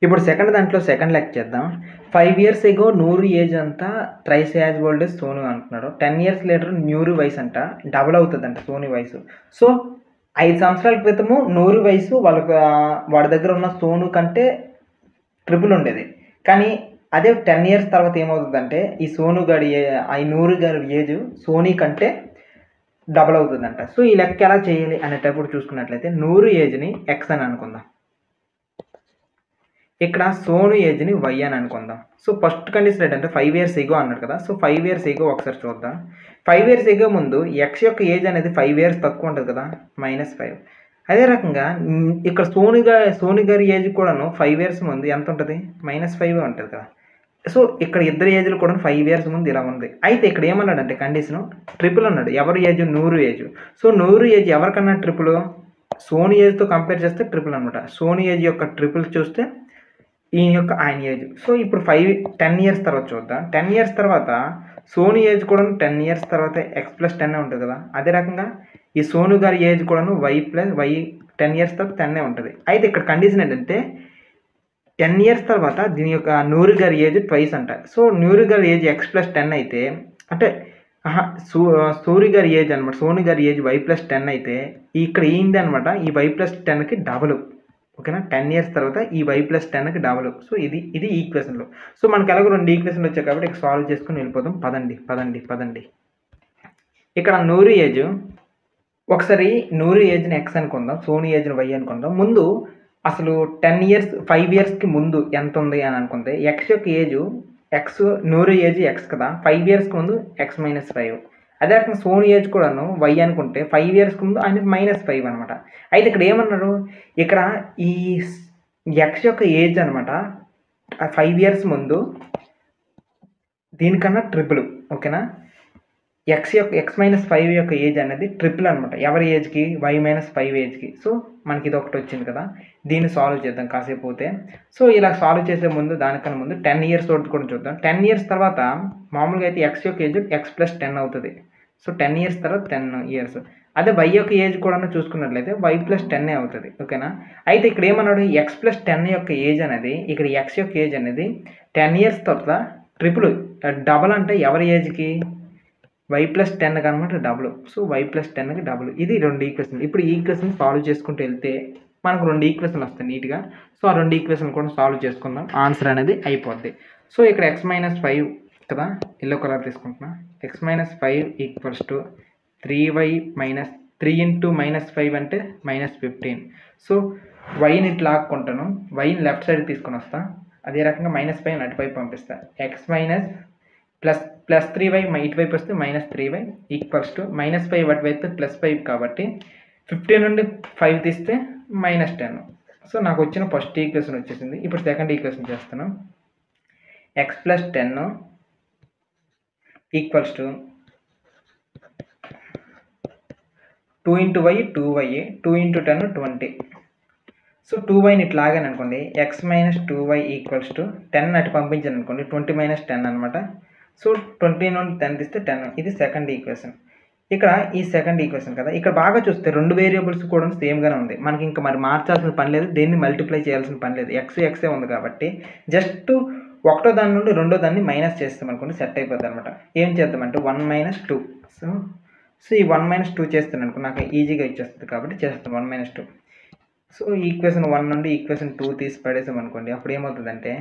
ఇప్పుడు సెకండ్ లెక్క చేద్దాం. 5 years ago నూరు ఏజ్ అంతా thrice as old as Sonu అంటున్నాడు. 10 years later నూరు వయసు అంట డబుల్ అవుతుందంట సోని వయసు. సో 5 సంవత్సరాల క్రితము నూరు వయసు వాడి దగ్గర ఉన్న సోను కంటే ట్రిపుల్ ఉండేది. కానీ అదే 10 years తర్వాత ఏమవుతుందంటే ఈ నూరు గారి ఏజ్ సోనీ కంటే డబల్ అవుతుందంట. సో ఈ లెక్క ఎలా చేయాలి అనేటప్పుడు చూసుకున్నట్లయితే నూరు ఏజ్ని x అని అనుకుందాం. ఇక్కడ సోను ఏజ్ని వై అని అనుకుందాం. సో ఫస్ట్ కండిషన్ ఏంటంటే 5 ఇయర్స్ ఎగో అన్నాడు కదా. సో 5 ఇయర్స్ ఎగో ఒకసారి చూద్దాం. 5 ఇయర్స్ ఎగో ముందు ఎక్స్ యొక్క ఏజ్ అనేది 5 ఇయర్స్ తక్కువ ఉంటుంది కదా, -5. అదే రకంగా ఇక్కడ సోను గారి ఏజ్ కూడాను 5 ఇయర్స్ ముందు ఎంత ఉంటుంది, -5 ఉంటుంది కదా. సో ఇక్కడ ఇద్దరు ఏజ్లు కూడా 5 ఇయర్స్ ముందు ఇలా ఉంది. అయితే ఇక్కడ ఏమన్నాడంటే కండిషను ట్రిపుల్ అన్నాడు. ఎవరి ఏజ్, 100 ఏజ్. సో 100 ఏజ్ ఎవరికన్నా ట్రిపుల్, సోను ఏజ్తో కంపేర్ చేస్తే ట్రిపుల్ అనమాట. సోను ఏజ్ యొక్క ట్రిపుల్ చూస్తే ఈయన యొక్క ఆయన ఏజ్. సో ఇప్పుడు 10 ఇయర్స్ తర్వాత చూద్దాం. 10 ఇయర్స్ తర్వాత సోను ఏజ్ కూడా 10 ఇయర్స్ తర్వాత x+10 ఉంటుంది కదా. అదే రకంగా ఈ సోను గారి ఏజ్ కూడాను y 10 ఇయర్స్ తర్వాత 10 ఉంటుంది. అయితే ఇక్కడ కండిషన్ ఏంటంటే 10 ఇయర్స్ తర్వాత దీని యొక్క 100 గారి ఏజ్ ట్వైస్ అంట. సో 100 గారి ఏజ్ x+10 అయితే అంటే సూర్య గారి ఏజ్ అనమాట, సోను గారి ఏజ్ y+10 అయితే ఇక్కడ ఏంటి అనమాట, ఈ y+10కి డబుల్. ఓకేనా, 10 ఇయర్స్ తర్వాత ఈ y+10కి డబుల్. సో ఇది ఈక్వేషన్లో. సో మనకు ఎలాగో 2 ఈక్వేషన్లు వచ్చాయి కాబట్టి ఇక్కడ సాల్వ్ చేసుకుని వెళ్ళిపోదాం. పదండి. ఇక్కడ 100 ఏజ్, ఒకసారి 100 ఏజ్ని x అనుకుందాం, సోను ఏజ్ని y అనుకుందాం. ముందు అసలు 5 ఇయర్స్కి ముందు ఎంత ఉంది అని అనుకుంటే x యొక్క ఏజ్ 100 ఏజ్ x కదా, 5 ఇయర్స్కి ముందు x-5. అదే రకంగా సోను ఏజ్ కూడాను y అనుకుంటే 5 ఇయర్స్కి ముందు ఆయనకి -5 అనమాట. అయితే ఇక్కడ ఏమన్నాడు, ఇక్కడ ఈ x యొక్క ఏజ్ అనమాట 5 ఇయర్స్ ముందు దీనికన్నా ట్రిపుల్. ఓకేనా, x-5 యొక్క ఏజ్ అనేది ట్రిపుల్ అనమాట. ఎవరి ఏజ్కి, y-5 ఏజ్కి. సో మనకి ఇది ఒకటి వచ్చింది కదా, దీన్ని సాల్వ్ చేద్దాం కాసేపు పోతే. సో ఇలా సాల్వ్ చేసే ముందు దానికన్నా ముందు 10 ఇయర్స్ తోటి కూడా చూద్దాం. 10 ఇయర్స్ తర్వాత మామూలుగా అయితే x యొక్క ఏజ్ x+10 అవుతుంది. సో 10 ఇయర్స్ తర్వాత 10 ఇయర్స్. అదే y యొక్క ఏజ్ కూడా చూసుకున్నట్లయితే y+10 అవుతుంది. ఓకేనా, అయితే ఇక్కడ ఏమన్నాడు, x+10 యొక్క ఏజ్ అనేది, ఇక్కడ x యొక్క ఏజ్ అనేది 10 ఇయర్స్ తర్వాత ట్రిపుల్, డబల్ అంటే ఎవరి ఏజ్కి, y+10 అనమాట డబుల్. So y+10కి double. ఇది 2 ఈక్వేషన్. ఇప్పుడు ఈ ఈక్వేషన్ సాల్వ్ చేసుకుంటూ వెళ్తే మనకు 2 ఈక్వేషన్లు వస్తాయి నీట్గా. సో ఆ 2 ఈక్వేషన్లు కూడా సాల్వ్ చేసుకుందాం, ఆన్సర్ అనేది అయిపోద్ది. సో ఇక్కడ x-5 కదా, ఎల్లో కలర్ తీసుకుంటున్నా. x-5 = 3y - 3 × -5 అంటే -15. సో వైని ఇట్లా లాక్కుంటాను, వైని లెఫ్ట్ సైడ్ తీసుకొని వస్తా. అదే రకంగా -5 అటువైపు పంపిస్తా. x ప్లస్ 3y ఇటువైపు వస్తే -3y = -5 అటువైపు +5 కాబట్టి 15 నుండి 5 తీస్తే -10. సో నాకు వచ్చిన ఫస్ట్ ఈక్వేషన్ వచ్చేసింది. ఇప్పుడు సెకండ్ ఈక్వేషన్ చేస్తాను. x+10 = 2 × y 2y, 2 × 10 20. సో 2yని ఇట్లా లాగాను అనుకోండి, x-2y = 10 అటు పంపించాను అనుకోండి, 20 - 10 అనమాట. సో 20 నుండి 10 తీస్తే 10. ఇది సెకండ్ ఈక్వేషన్. ఇక్కడ ఈ సెకండ్ ఈక్వేషన్ కదా, ఇక్కడ బాగా చూస్తే 2 వేరియబుల్స్ కూడా సేమ్గానే ఉంది. మనకి ఇంకా మరి మార్చాల్సిన పని లేదు, దేన్ని మల్టిప్లై చేయాల్సిన పని లేదు. ఎక్సే ఉంది కాబట్టి జస్ట్ ఒకటో దాని నుండి రెండో దాన్ని మైనస్ చేస్తాం అనుకోండి, సెట్ అయిపోద్ది అనమాట. ఏం చేద్దామంటే 1 - 2. సో ఈ 1 - 2 చేస్తాను అనుకో, నాకు ఈజీగా ఇచ్చేస్తుంది కాబట్టి చేస్తాను 1 - 2. సో ఈక్వేషన్ 1 నుండి ఈక్వేషన్ 2 తీసి పడేసాం అనుకోండి, అప్పుడు ఏమవుతుందంటే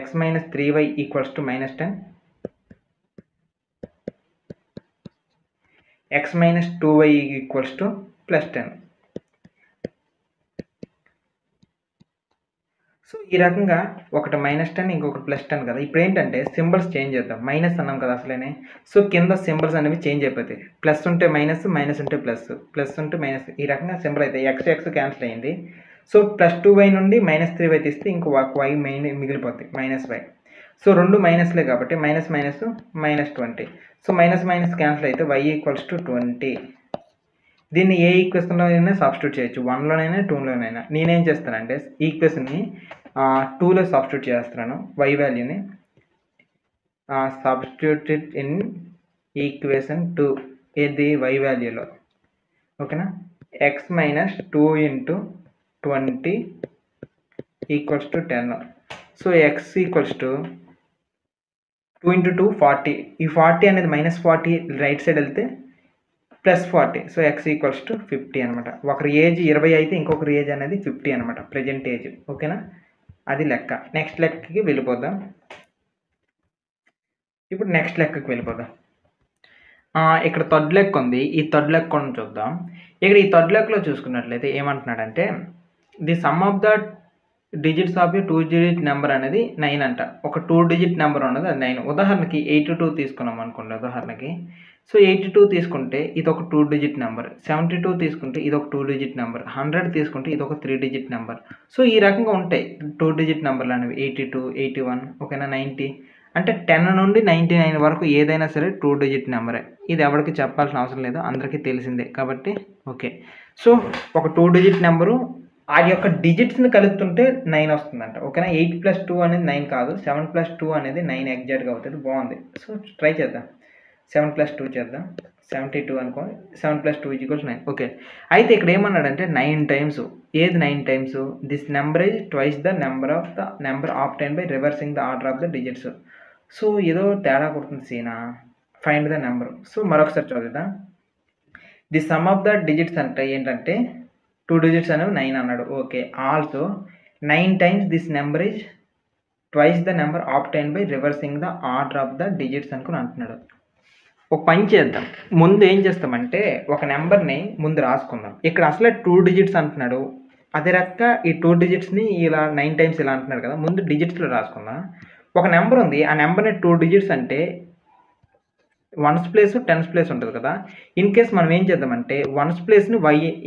x-3y = -10, x-2y = +10. సో ఈ రకంగా ఒకటి -10 ఇంకొకటి +10 కదా. ఇప్పుడు ఏంటంటే సింబల్స్ చేంజ్ చేద్దాం. మైనస్ అన్నాం కదా అసలేనే. సో కింద సింబల్స్ అనేవి చేంజ్ అయిపోతాయి. ప్లస్ ఉంటే మైనస్, మైనస్ ఉంటే ప్లస్, ప్లస్ ఉంటే మైనస్, ఈ రకంగా సింబల్ అయితే x క్యాన్సిల్ అయింది. సో +2y నుండి -3y తీస్తే ఇంకో y మిగిలిపోతుంది, -y. సో రెండు మైనస్లే కాబట్టి -20. సో మైనస్ క్యాన్సిల్ అయితే y = 20. దీన్ని ఏ ఈక్వేషన్లోనైనా సబ్స్టిట్యూట్ చేయొచ్చు, 1లోనైనా 2లోనైనా. నేనేం చేస్తానంటే ఈక్వేషన్ని 2లో సబ్స్టిట్యూట్ చేస్తున్నాను. y వాల్యూని సబ్స్టిట్యూటెడ్ ఇన్ ఈక్వేషన్ 2, ఏది y వాల్యూలో. ఓకేనా, x-2 × 20 = 10. So x = 2 × 2 40. ఈ 40 అనేది -40 రైట్ సైడ్ వెళ్తే +40. సో x = 50 అనమాట. ఒకరి ఏజ్ 20 అయితే ఇంకొకరి ఏజ్ అనేది 50 అనమాట, ప్రజెంట్ ఏజ్. ఓకేనా, అది లెక్క. నెక్స్ట్ లెక్కకి వెళ్ళిపోదాం. ఇప్పుడు నెక్స్ట్ లెక్కకి వెళ్ళిపోదాం. ఇక్కడ థర్డ్ లెక్క ఉంది, ఈ థర్డ్ లెక్క కూడా చూద్దాం. ఇక్కడ ఈ థర్డ్ లెక్కలో చూసుకున్నట్లయితే ఏమంటున్నాడంటే the sum of the digits of A 2 digit number అనేది 9 అంట. ఒక 2 డిజిట్ నెంబర్ ఉన్నది అది 9. ఉదాహరణకి 82 తీసుకున్నాం అనుకోండి ఉదాహరణకి. సో 82 తీసుకుంటే ఇదొక 2 డిజిట్ నెంబర్. 72 తీసుకుంటే ఇదొక 2 డిజిట్ నెంబర్. 100 తీసుకుంటే ఇదొక 3 డిజిట్ నెంబర్. సో ఈ రకంగా ఉంటాయి 2 డిజిట్ నెంబర్లు అనేవి. 82, 81 ఓకేనా 90 అంటే 10 నుండి 99 వరకు ఏదైనా సరే 2 డిజిట్ నెంబరే. ఇది ఎవరికి చెప్పాల్సిన అవసరం లేదు, అందరికీ తెలిసిందే కాబట్టి ఓకే. సో ఒక 2 డిజిట్ నెంబరు ఆ యొక్క డిజిట్స్ని కలుపుతుంటే 9 వస్తుందంట ఓకేనా. 8 + 2 అనేది 9 కాదు, 7 + 2 అనేది 9 ఎగ్జాక్ట్గా అవుతుంది. బాగుంది. సో ట్రై చేద్దాం. 7 + 2 చేద్దాం. 72 అనుకో. 7 + 2 = 9 ఓకే. అయితే ఇక్కడ ఏమన్నాడంటే 9 టైమ్స్. ఏది 9 times? This number is twice the number obtained by reversing the order of the digits. So ఏదో తేడా కొడుతుంది సీనా. Find the number. సో మరొకసారి చదువుదా. The sum of the digits అంటే ఏంటంటే 2 డిజిట్స్ అనేవి 9 అన్నాడు okay. Also 9 times this number is twice the number obtained by reversing the order of the digits అనుకుని అంటున్నాడు. ఒక పని చేద్దాం. ముందు ఏం చేస్తామంటే ఒక నెంబర్ని ముందు రాసుకుందాం. ఇక్కడ అసలే 2 డిజిట్స్ అంటున్నాడు. అదే రకంగా ఈ 2 డిజిట్స్ని ఇలా 9 టైమ్స్ ఇలా అంటున్నాడు కదా, ముందు డిజిట్స్లో రాసుకుందాం. ఒక నెంబర్ ఉంది, ఆ నెంబర్ని 2 డిజిట్స్ అంటే 1's ప్లేస్ 10's ప్లేస్ ఉంటుంది కదా. ఇన్ కేస్ మనం ఏం చేద్దామంటే 1's ప్లేస్ని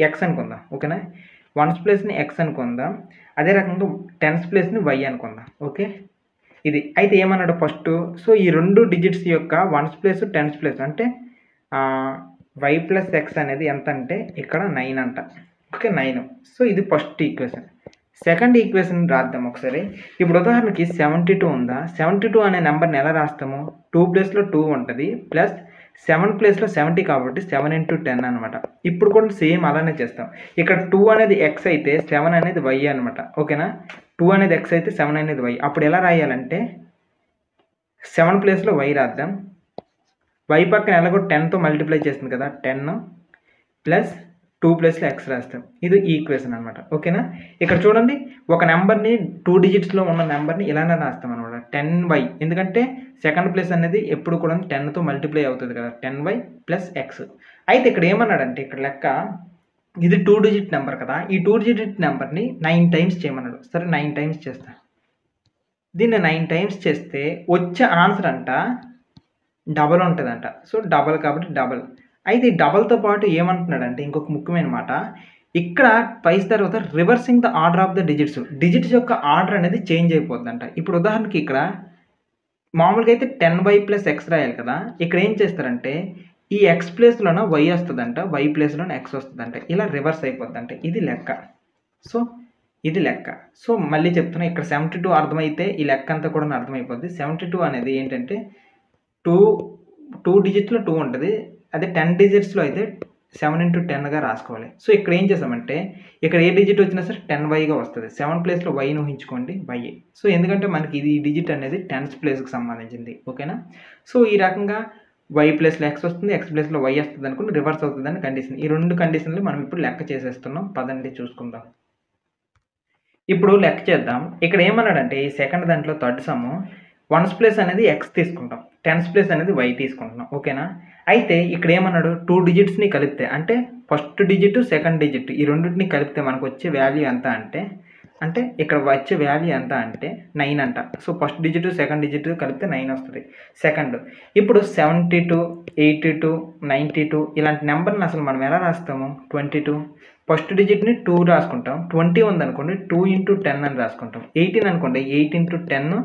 ఎక్స్ అనుకుందాం ఓకేనా. 1's ప్లేస్ని ఎక్స్ అనుకుందాం. అదే రకంగా 10's ప్లేస్ని వై అనుకుందాం ఓకే. ఇది అయితే ఏమన్నాడు ఫస్ట్. సో ఈ 2 డిజిట్స్ యొక్క 1's ప్లేస్ 10's ప్లేస్ అంటే వై ప్లస్ ఎక్స్ అనేది ఎంత అంటే ఇక్కడ 9 అంట ఓకే 9. సో ఇది ఫస్ట్ ఈక్వేషన్. సెకండ్ ఈక్వేషన్ రాద్దాం ఒకసారి. ఇప్పుడు ఉదాహరణకి 72 ఉందా. 72 అనే నెంబర్ని ఎలా రాస్తాము? 2 ప్లేస్లో 2 ఉంటుంది ప్లస్ 7 ప్లేస్లో 70 కాబట్టి 7 × 10 అనమాట. ఇప్పుడు కూడా సేమ్ అలానే చేస్తాం. ఇక్కడ 2 అనేది ఎక్స్ అయితే 7 అనేది వై అనమాట ఓకేనా. 2 అనేది ఎక్స్ అయితే 7 అనేది వై. అప్పుడు ఎలా రాయాలంటే 7 ప్లేస్లో వై రాద్దాం. వై పక్కన ఎలాగో 10తో మల్టిప్లై చేస్తుంది కదా, 10 ప్లస్ 2 ప్లేస్లో ఎక్స్ రాస్తాం. ఇది ఈక్వేషన్ అనమాట ఓకేనా. ఇక్కడ చూడండి ఒక నెంబర్ని 2 డిజిట్స్లో ఉన్న నెంబర్ని ఇలానే రాస్తాం అనమాట 10y. ఎందుకంటే సెకండ్ ప్లేస్ అనేది ఎప్పుడు కూడా 10తో మల్టిప్లై అవుతుంది కదా, 10y ప్లస్ ఎక్స్. అయితే ఇక్కడ ఏమన్నాడంటే ఇక్కడ లెక్క ఇది 2 డిజిట్ నెంబర్ కదా, ఈ 2 డిజిట్ నెంబర్ని 9 టైమ్స్ చేయమన్నాడు. సరే 9 టైమ్స్ చేస్తా. దీన్ని 9 టైమ్స్ చేస్తే వచ్చే ఆన్సర్ అంట డబల్ ఉంటుందంట. సో డబల్ కాబట్టి డబల్. అయితే ఈ డబల్తో పాటు ఏమంటున్నాడంటే ఇంకొక ముఖ్యమైన మాట, ఇక్కడ ట్వైస్ తర్వాత reversing the order of the digits. Digits యొక్క ఆర్డర్ అనేది చేంజ్ అయిపోతుందంట. ఇప్పుడు ఉదాహరణకి ఇక్కడ మామూలుగా అయితే 10y ప్లస్ ఎక్స్ రాయాలి కదా, ఇక్కడ ఏం చేస్తారంటే ఈ ఎక్స్ ప్లేస్లోన వై వస్తుందంట, వై ప్లేస్లోన ఎక్స్ వస్తుందంట. ఇలా రివర్స్ అయిపోద్దంట. ఇది లెక్క. సో ఇది లెక్క. సో మళ్ళీ చెప్తున్నా, ఇక్కడ 72 అర్థమైతే ఈ లెక్క అంతా కూడా అర్థమైపోద్ది. 72 అనేది ఏంటంటే 2 డిజిట్లో 2 ఉంటుంది. అదే 10 డిజిట్స్లో అయితే 7 × 10గా రాసుకోవాలి. సో ఇక్కడ ఏం చేసామంటే ఇక్కడ ఏ డిజిట్ వచ్చినా సరే 10yగా వస్తుంది. 7 ప్లేస్లో వైని ఊహించుకోండి, వై. సో ఎందుకంటే మనకి ఇది డిజిట్ అనేది 10th ప్లేస్కి సంబంధించింది ఓకేనా. సో ఈ రకంగా వై ప్లేస్లో ఎక్స్ వస్తుంది, ఎక్స్ ప్లేస్లో వై వస్తుంది అనుకుని రివర్స్ అవుతుందని కండిషన్. ఈ 2 కండిషన్లు మనం ఇప్పుడు లెక్క చేసేస్తున్నాం. పదండి చూసుకుందాం. ఇప్పుడు లెక్క చేద్దాం. ఇక్కడ ఏమన్నాడంటే ఈ సెకండ్ దాంట్లో థర్డ్ సమ్ 1's ప్లేస్ అనేది ఎక్స్ తీసుకుంటాం, 10's ప్లేస్ అనేది వై తీసుకుంటున్నాం ఓకేనా. అయితే ఇక్కడ ఏమన్నాడు 2 డిజిట్స్ని కలిపితే అంటే ఫస్ట్ డిజిట్ సెకండ్ డిజిట్ ఈ రెండింటిని కలిపితే మనకు వచ్చే వాల్యూ ఎంత అంటే ఇక్కడ వచ్చే వాల్యూ ఎంత అంటే 9 అంట. So first digit second digit కలిపితే 9 వస్తుంది. సెకండ్ ఇప్పుడు 72, 82, 92 ఇలాంటి నెంబర్ని అసలు మనం ఎలా రాస్తాము? 22 ఫస్ట్ డిజిట్ని 2 రాసుకుంటాం. 20 ఉందనుకోండి 2 × 10 అని రాసుకుంటాం. 18 అనుకోండి 8 × 10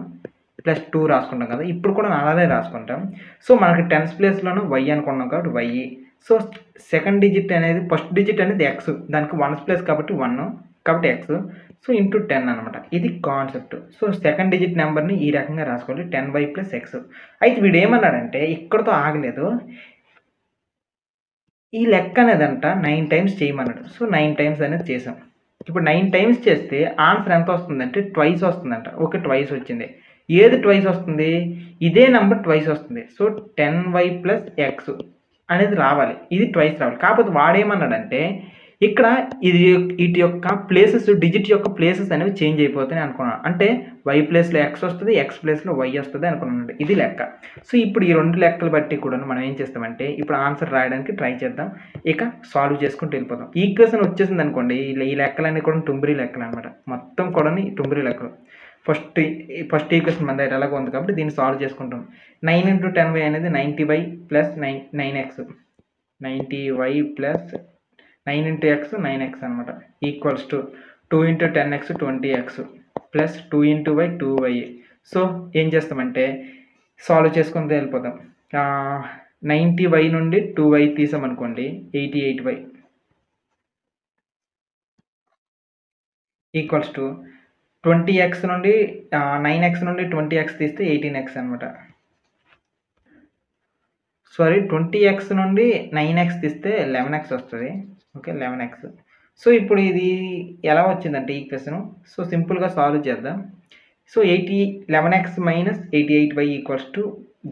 ప్లస్ 2 రాసుకుంటాం కదా. ఇప్పుడు కూడా అలానే రాసుకుంటాం. సో మనకి 10's ప్లేస్లోనూ వై అనుకున్నాం కాబట్టి వై. సో సెకండ్ డిజిట్ అనేది ఫస్ట్ డిజిట్ అనేది ఎక్స్, దానికి 1's ప్లేస్ కాబట్టి 1 కాబట్టి ఎక్స్. సో × 10 అనమాట. ఇది కాన్సెప్ట్. సో సెకండ్ డిజిట్ నెంబర్ని ఈ రకంగా రాసుకోండి 10y ప్లస్ ఎక్స్. అయితే వీడు ఏమన్నాడంటే ఇక్కడతో ఆగలేదు, ఈ లెక్క అనేదంట 9 టైమ్స్ చేయమన్నాడు. సో 9 టైమ్స్ అనేది చేసాం. ఇప్పుడు 9 టైమ్స్ చేస్తే ఆన్సర్ ఎంత వస్తుందంటే ట్వైస్ వస్తుందంట. ఓకే ట్వైస్ వచ్చింది. ఏది ట్వైస్ వస్తుంది? ఇదే నెంబర్ ట్వైస్ వస్తుంది. సో 10y ప్లస్ ఎక్స్ అనేది రావాలి. ఇది ట్వైస్ రావాలి. కాకపోతే వాడేమన్నాడంటే ఇక్కడ ఇది వీటి యొక్క ప్లేసెస్ డిజిట్ యొక్క ప్లేసెస్ అనేవి చేంజ్ అయిపోతాయి అనుకున్నాను. అంటే వై ప్లేస్లో ఎక్స్ వస్తుంది, ఎక్స్ ప్లేస్లో వై వస్తుంది అనుకున్నాను. ఇది లెక్క. సో ఇప్పుడు ఈ 2 లెక్కలు బట్టి కూడా మనం ఏం చేస్తామంటే ఇప్పుడు ఆన్సర్ రాయడానికి ట్రై చేద్దాం. ఇక సాల్వ్ చేసుకుంటూ వెళ్ళిపోదాం. ఈక్వేషన్ వచ్చేసింది అనుకోండి, ఈ లెక్కలన్నీ కూడా టుంబ్రీ లెక్కలు అనమాట. మొత్తం కూడా టుంబ్రీ లెక్కలు. ఫస్ట్ ఈక్వేషన్ మన దగ్గర ఎలాగో ఉంది కాబట్టి దీన్ని సాల్వ్ చేసుకుంటాం. 9 × 10y అనేది 90y plus 9x, 90y plus 9 × x 9x అనమాట, equals to 2 × 10x 20x plus 2 × y 2y. So ఏం చేస్తామంటే సాల్వ్ చేసుకుంటూ వెళ్ళిపోతాం. 90y నుండి 2y తీసామనుకోండి 88y equals to 20x నుండి 9x నుండి 20x తీస్తే 18x అనమాట. సారీ 20x నుండి 9x తీస్తే 11x వస్తుంది. Okay 11x. సో ఇప్పుడు ఇది ఎలా వచ్చిందంటే ఈక్వేషన్, సో సింపుల్గా సాల్వ్ చేద్దాం. So 11x minus 88y equals to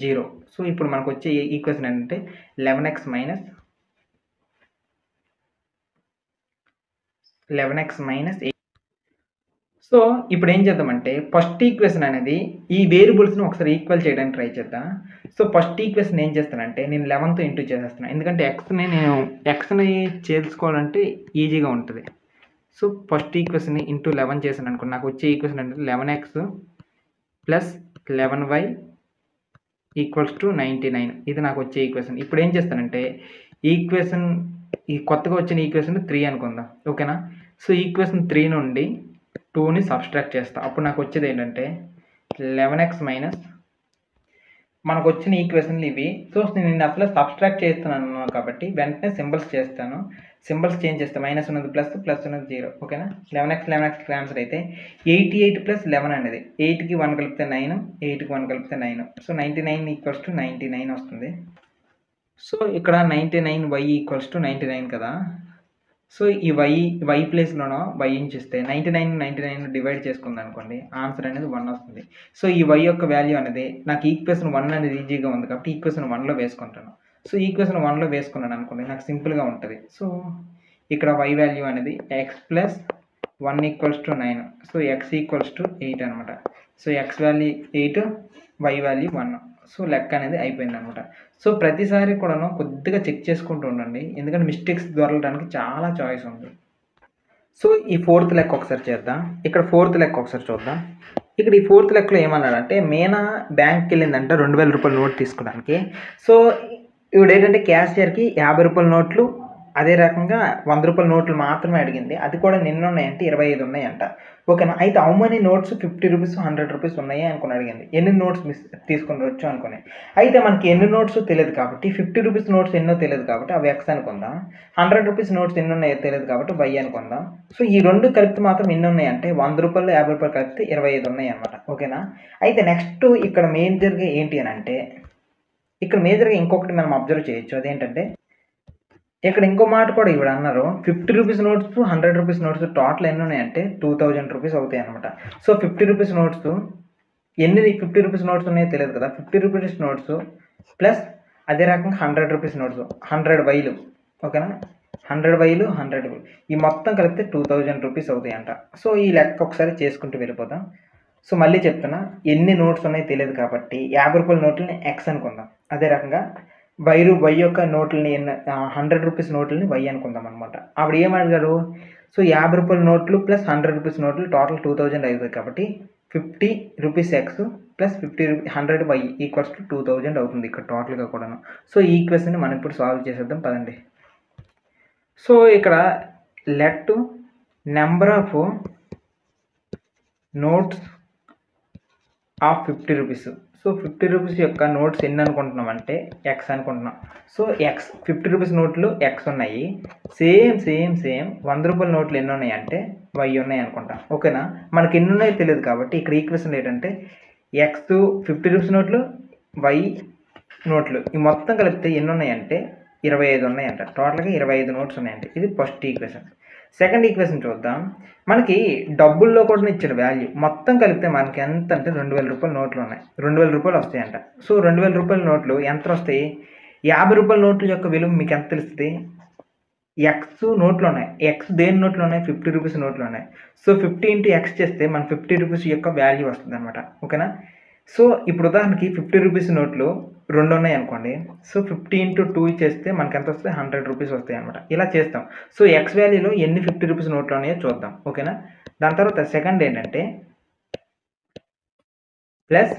0. So ఇప్పుడు మనకు వచ్చే ఈక్వేషన్ ఏంటంటే 11x మైనస్. సో ఇప్పుడు ఏం చేద్దామంటే ఫస్ట్ ఈక్వేషన్ అనేది ఈ వేరియబుల్స్ని ఒకసారి ఈక్వల్ చేయడానికి ట్రై చేద్దాం. సో ఫస్ట్ ఈక్వేషన్ ఏం చేస్తానంటే నేను 11తో ఇంటూ చేసేస్తున్నాను, ఎందుకంటే ఎక్స్ని చేసుకోవాలంటే ఈజీగా ఉంటుంది. సో ఫస్ట్ ఈక్వేషన్ని ఇంటూ 11 చేశాను అనుకోండి, నాకు వచ్చే ఈక్వేషన్ అంటే 11x plus 11y equals to 99. ఇది నాకు వచ్చే ఈక్వేషన్. ఇప్పుడు ఏం చేస్తానంటే ఈక్వేషన్ ఈ కొత్తగా వచ్చిన ఈక్వేషన్ 3 అనుకుందాం. ఓకేనా. సో ఈక్వేషన్ 3 నుండి 2ని సబ్స్ట్రాక్ట్ చేస్తాం. అప్పుడు నాకు వచ్చేది ఏంటంటే 11x మైనస్, మనకు వచ్చిన ఈక్వేషన్లు ఇవి. సో నేను అసలు సబ్స్ట్రాక్ట్ చేస్తున్నాను కాబట్టి వెంటనే సింబల్స్ చేస్తాను. సింబల్స్ చేంజ్ చేస్తాను. మైనస్ ఉన్నది ప్లస్, ప్లస్ ఉన్నది 0. ఓకేనా. 11x ఆన్సర్ అయితే 88 ప్లస్ 11 అనేది 8కి 1 కలిపితే 9, 8కి 1 కలిపితే 9. సో 99 ఈక్వల్స్ టు 99 వస్తుంది. సో ఇక్కడ 99y ఈక్వల్స్ టు 99 కదా. సో ఈ వై ప్లేస్లోనో వై ఇస్తే 99 డివైడ్ చేసుకుంది అనుకోండి, ఆన్సర్ అనేది 1 వస్తుంది. సో ఈ వై యొక్క వాల్యూ అనేది నాకు ఈక్వేషన్ 1 అనేది ఈజీగా ఉంది కాబట్టి ఈక్వేషన్ 1లో వేసుకుంటాను. సో ఈక్వేషన్ 1లో వేసుకున్నాను అనుకోండి, నాకు సింపుల్గా ఉంటుంది. సో ఇక్కడ వై వాల్యూ అనేది x plus 1 equals to 9. So x equals to 8 అనమాట. So x value 8, y value 1. So లెక్క అనేది అయిపోయింది అనమాట. సో ప్రతిసారి కూడాను కొద్దిగా చెక్ చేసుకుంటూ ఉండండి, ఎందుకంటే మిస్టేక్స్ దొరకడానికి చాలా చాయిస్ ఉంది. సో ఈ 4th లెక్క ఒకసారి చేద్దాం. ఇక్కడ 4th లెక్క ఒకసారి చూద్దాం. ఇక్కడ ఈ 4th లెక్కలో ఏమన్నాడంటే మీనా బ్యాంక్కి వెళ్ళిందంట 2000 రూపాయల నోట్ తీసుకోవడానికి. సో ఇవిడ ఏంటంటే క్యాషియర్కి 50 రూపాయల నోట్లు, అదే రకంగా 100 రూపాయల నోట్లు మాత్రమే అడిగింది. అది కూడా నిన్న ఉన్నాయంటే 25 ఉన్నాయంట. ఓకేనా. అయితే how many notes 50 rupees 100 rupees ఉన్నాయి అనుకుని అడిగింది. ఎన్ని నోట్స్ తీసుకుని వచ్చు అనుకుని. అయితే మనకి ఎన్ని నోట్స్ తెలియదు కాబట్టి 50 రూపీస్ నోట్స్ ఎన్నో తెలియదు కాబట్టి అవి ఎక్స్ అనుకుందాం. 100 రూపీస్ నోట్స్ ఎన్ని ఉన్నాయో తెలియదు కాబట్టి వై అనుకుందాం. సో ఈ రెండు కలిపితే మాత్రం ఎన్ని ఉన్నాయంటే 100 రూపాయలు 50 రూపాయలు కలిపితే 25 ఉన్నాయి అనమాట. ఓకేనా. అయితే నెక్స్ట్ ఇక్కడ మేజర్గా ఏంటి అని అంటే ఇక్కడ మేజర్గా ఇంకొకటి మనం అబ్జర్వ్ చేయొచ్చు. అదేంటంటే ఇక్కడ ఇంకో మాట కూడా ఇవిడ అన్నారు 50 rupees notes 100 rupees notes total ఎన్ని ఉన్నాయంటే 2000 రూపీస్ అవుతాయి అనమాట. సో 50 రూపీస్ నోట్స్ ఎన్ని 50 రూపీస్ నోట్స్ ఉన్నాయో తెలియదు కదా. 50 రూపీస్ నోట్స్ ప్లస్ అదే రకంగా 100 రూపీస్ నోట్స్ 100 వైలు. ఓకేనా. 100 వైలు 100 ఈ మొత్తం కలిపితే 2000 రూపీస్ అవుతాయి అంట. సో ఈ లెక్క ఒకసారి చేసుకుంటూ వెళ్ళిపోతాం. సో మళ్ళీ చెప్తున్నా, ఎన్ని నోట్స్ ఉన్నాయో తెలియదు కాబట్టి 50 రూపాయల నోట్లని ఎక్స్ అనుకుందాం. అదే రకంగా వై యొక్క నోట్లని 100 రూపీస్ నోట్లని వై అనుకుందాం అనమాట. ఆవిడ ఏమడిగారు, సో 50 రూపాయల నోట్లు ప్లస్ 100 రూపీస్ నోట్లు టోటల్ 2000 అవుతాయి కాబట్టి 50 rupees x plus 100 y equals to 2000 అవుతుంది ఇక్కడ టోటల్గా కూడాను. సో ఈ ఈక్వేషన్ని మనం ఇప్పుడు సాల్వ్ చేసేద్దాం పదండి. సో ఇక్కడ let number of notes of 50 rupees. So 50 rupees యొక్క నోట్స్ ఎన్ని అనుకుంటున్నాం అంటే ఎక్స్ అనుకుంటున్నాం. సో ఎక్స్ 50 రూపీస్ నోట్లు ఎక్స్ ఉన్నాయి. సేమ్ 100 రూపాయల నోట్లు ఎన్ని ఉన్నాయి అంటే వై ఉన్నాయి అనుకుంటాం. ఓకేనా. మనకి ఎన్ని ఉన్నాయో తెలియదు కాబట్టి ఇక్కడ ఈక్వేషన్ ఏంటంటే ఎక్స్ 50 రూపీస్ నోట్లు వై నోట్లు ఈ మొత్తం కలిపితే ఎన్ని ఉన్నాయంటే 25 ఉన్నాయంట. టోటల్గా 25 నోట్స్ ఉన్నాయంటే ఇది ఫస్ట్ ఈక్వేషన్. సెకండ్ ఈక్వేషన్ చూద్దాం. మనకి డబ్బుల్లో కూడా ఇచ్చిన వాల్యూ మొత్తం కలిపితే మనకి ఎంత అంటే 2000 రూపాయల నోట్లు ఉన్నాయి. 2000 రూపాయలు వస్తాయంట. సో 2000 రూపాయల నోట్లు ఎంత వస్తాయి, 50 రూపాయల నోట్ల యొక్క విలువ మీకు ఎంత తెలుస్తుంది, ఎక్స్ నోట్లో ఉన్నాయి. ఎక్స్ దేని నోట్లో ఉన్నాయి? 50 రూపీస్ నోట్లో ఉన్నాయి. సో 50 ఇంటూ ఎక్స్ చేస్తే మన 50 రూపీస్ యొక్క వాల్యూ వస్తుందన్నమాట. ఓకేనా? సో ఇప్పుడు ఉదాహరణకి 50 రూపీస్ నోట్లు 2 ఉన్నాయి అనుకోండి. సో 50 ఇంటూ 2 చేస్తే మనకి ఎంత వస్తాయి? 100 రూపీస్ వస్తాయి అనమాట. ఇలా చేస్తాం. సో ఎక్స్ వాల్యూలో ఎన్ని 50 రూపీస్ నోట్లు ఉన్నాయో చూద్దాం. ఓకేనా? దాని తర్వాత సెకండ్ ఏంటంటే ప్లస్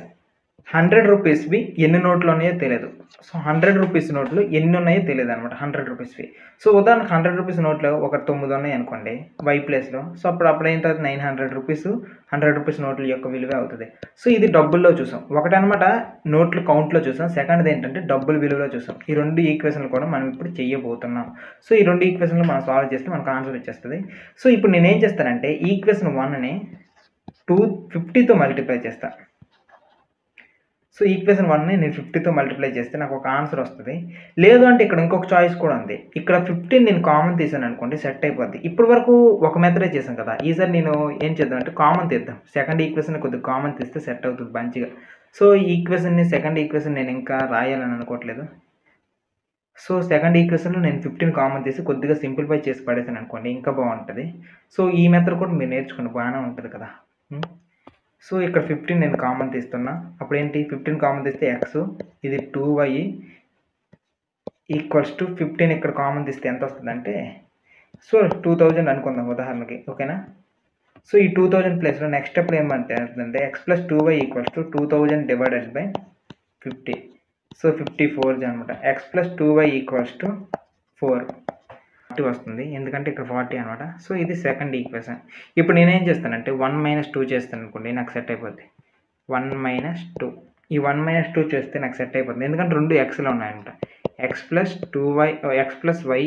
100 రూపీస్వి ఎన్ని నోట్లు ఉన్నాయో తెలియదు. సో 100 రూపీస్ నోట్లు ఎన్ని ఉన్నాయో తెలియదు అనమాట. 100 రూపీస్వి. సో ఉదాహరణకు 100 రూపీస్ నోట్లు ఒక 9 ఉన్నాయి అనుకోండి వై ప్లేస్లో. సో అప్పుడు ఏంటి? 900 రూపీస్ 100 రూపీస్ నోట్ల యొక్క విలువ అవుతుంది. సో ఇది డబ్బుల్లో చూసాం. ఒకటనమాట నోట్లు కౌంట్లో చూసాం. సెకండ్ది ఏంటంటే డబ్బుల విలువలో చూసాం. ఈ 2 ఈక్వేషన్లు కూడా మనం ఇప్పుడు చేయబోతున్నాం. సో ఈ 2 ఈక్వేషన్లు మనం సాల్వ్ చేస్తే మనకు ఆన్సర్ వచ్చేస్తుంది. సో ఇప్పుడు నేనేం చేస్తానంటే ఈక్వేషన్ 1ని 250తో మల్టిప్లై చేస్తాను. సో ఈక్వేషన్ 1ని నేను 50తో మల్టిప్లై చేస్తే నాకు ఒక ఆన్సర్ వస్తుంది. లేదు అంటే ఇక్కడ ఇంకొక చాయిస్ కూడా ఉంది. ఇక్కడ 15 నేను కామన్ తీసాను అనుకోండి, సెట్ అయిపోద్ది. ఇప్పటి వరకు ఒక మెథడే చేశాం కదా, ఈసారి నేను ఏం చేద్దాం అంటే కామన్ తీద్దాం. సెకండ్ ఈక్వేషన్ కొద్దిగా కామన్ తీస్తే సెట్ అవుతుంది మంచిగా. సో ఈ ఈక్వేషన్ని సెకండ్ ఈక్వేషన్ నేను ఇంకా రాయాలని అనుకోవట్లేదు. సో సెకండ్ ఈక్వేషన్లో నేను 15 కామన్ తీసి కొద్దిగా సింప్లిఫై చేసి పడేసాను అనుకోండి, ఇంకా బాగుంటుంది. సో ఈ మెథడ్ కూడా మీరు నేర్చుకోండి, బాగానే ఉంటుంది కదా. సో ఇక్కడ 15 నేను కామన్ తీస్తున్నా. అప్పుడు ఏంటి? 15 కామన్ తీస్తే ఎక్స్, ఇది 2y ఈక్వల్స్ టు 15 ఇక్కడ కామన్ తీస్తే ఎంత వస్తుందంటే సో 2000 అనుకుందాం ఉదాహరణకి. ఓకేనా? సో ఈ 2000 ప్లేస్లో నెక్స్ట్ స్టెప్ ఏమంటే X plus 2y equals to 2000 divided by 50. So 54 అనమాట. X plus 2y equals to 4 వస్తుంది, ఎందుకంటే ఇక్కడ 40 అనమాట. సో ఇది సెకండ్ ఈక్వేషన్. ఇప్పుడు నేనేం చేస్తానంటే 1 - 2 చేస్తాను అనుకోండి, నాకు సెట్ అయిపోద్ది. 1 - 2 ఈ 1 - 2 చేస్తే నాకు సెట్ అయిపోతుంది, ఎందుకంటే 2 ఎక్స్లో ఉన్నాయన్నమాట. X plus 2y x plus y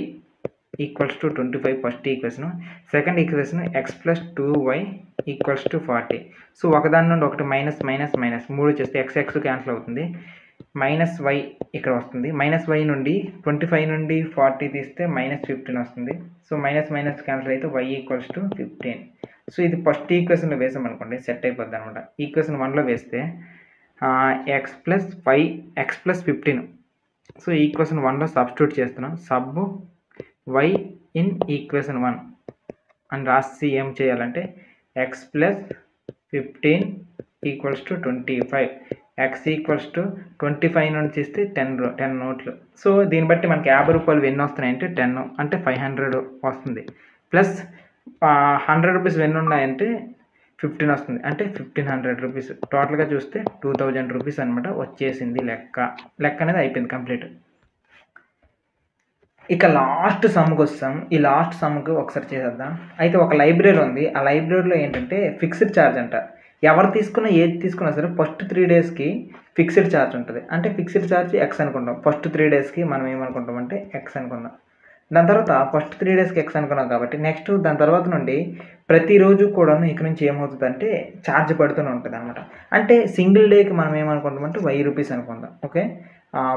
equals to 25 first equation. Second equation x plus 2y equals to 40. So ఒకదాని నుండి ఒకటి మైనస్ మైనస్ మైనస్ 3 చేస్తే ఎక్స్ క్యాన్సిల్ అవుతుంది. మైనస్ వై ఇక్కడ వస్తుంది. మైనస్ వై నుండి 25 నుండి 40 తీస్తే -15 వస్తుంది. సో మైనస్ మైనస్ క్యాన్సిల్ అయితే y ఈక్వల్స్ టు 15. సో ఇది ఫస్ట్ ఈక్వేషన్లో వేసామనుకోండి, సెట్ అయిపోద్ది అనమాట. ఈక్వేషన్ 1లో వేస్తే x plus 5 x plus 15. So equation 1లో సబ్స్టిట్యూట్ చేస్తున్నాం. సబ్ y ఇన్ ఈక్వేషన్ 1 అని రాసి ఏం చేయాలంటే x plus 15 equals to 25. X equals to 25 నుంచి ఇస్తే 10 నోట్లు. సో దీన్ని బట్టి మనకి 50 రూపాయలు ఎన్ని వస్తున్నాయంటే 10 అంటే 500 వస్తుంది. ప్లస్ 100 రూపీస్ ఎన్ని ఉన్నాయంటే 15 వస్తుంది, అంటే 1500 రూపీస్. టోటల్గా చూస్తే 2000 రూపీస్ అనమాట వచ్చేసింది. లెక్క అనేది అయిపోయింది కంప్లీట్. ఇక లాస్ట్ సమ్కి వస్తాం. ఈ లాస్ట్ సమ్కి ఒకసారి చేసేద్దాం. అయితే ఒక లైబ్రరీ ఉంది. ఆ లైబ్రరీలో ఏంటంటే ఫిక్స్డ్ ఛార్జ్ అంట. ఎవరు తీసుకున్నా ఏది తీసుకున్నా సరే ఫస్ట్ 3 డేస్కి ఫిక్స్డ్ ఛార్జ్ ఉంటుంది. అంటే ఫిక్స్డ్ ఛార్జ్ ఎక్స్ అనుకుంటాం. ఫస్ట్ 3 డేస్కి మనం ఏమనుకుంటాం అంటే ఎక్స్ అనుకుందాం. దాని తర్వాత ఫస్ట్ 3 డేస్కి ఎక్స్ అనుకున్నాం కాబట్టి నెక్స్ట్ దాని తర్వాత నుండి ప్రతిరోజు కూడా ఇక్కడ నుంచి ఏమవుతుంది అంటే ఛార్జ్ పడుతూనే ఉంటుంది అనమాట. అంటే సింగిల్ డేకి మనం ఏమనుకుంటాం అంటే ₹1000 అనుకుందాం. ఓకే,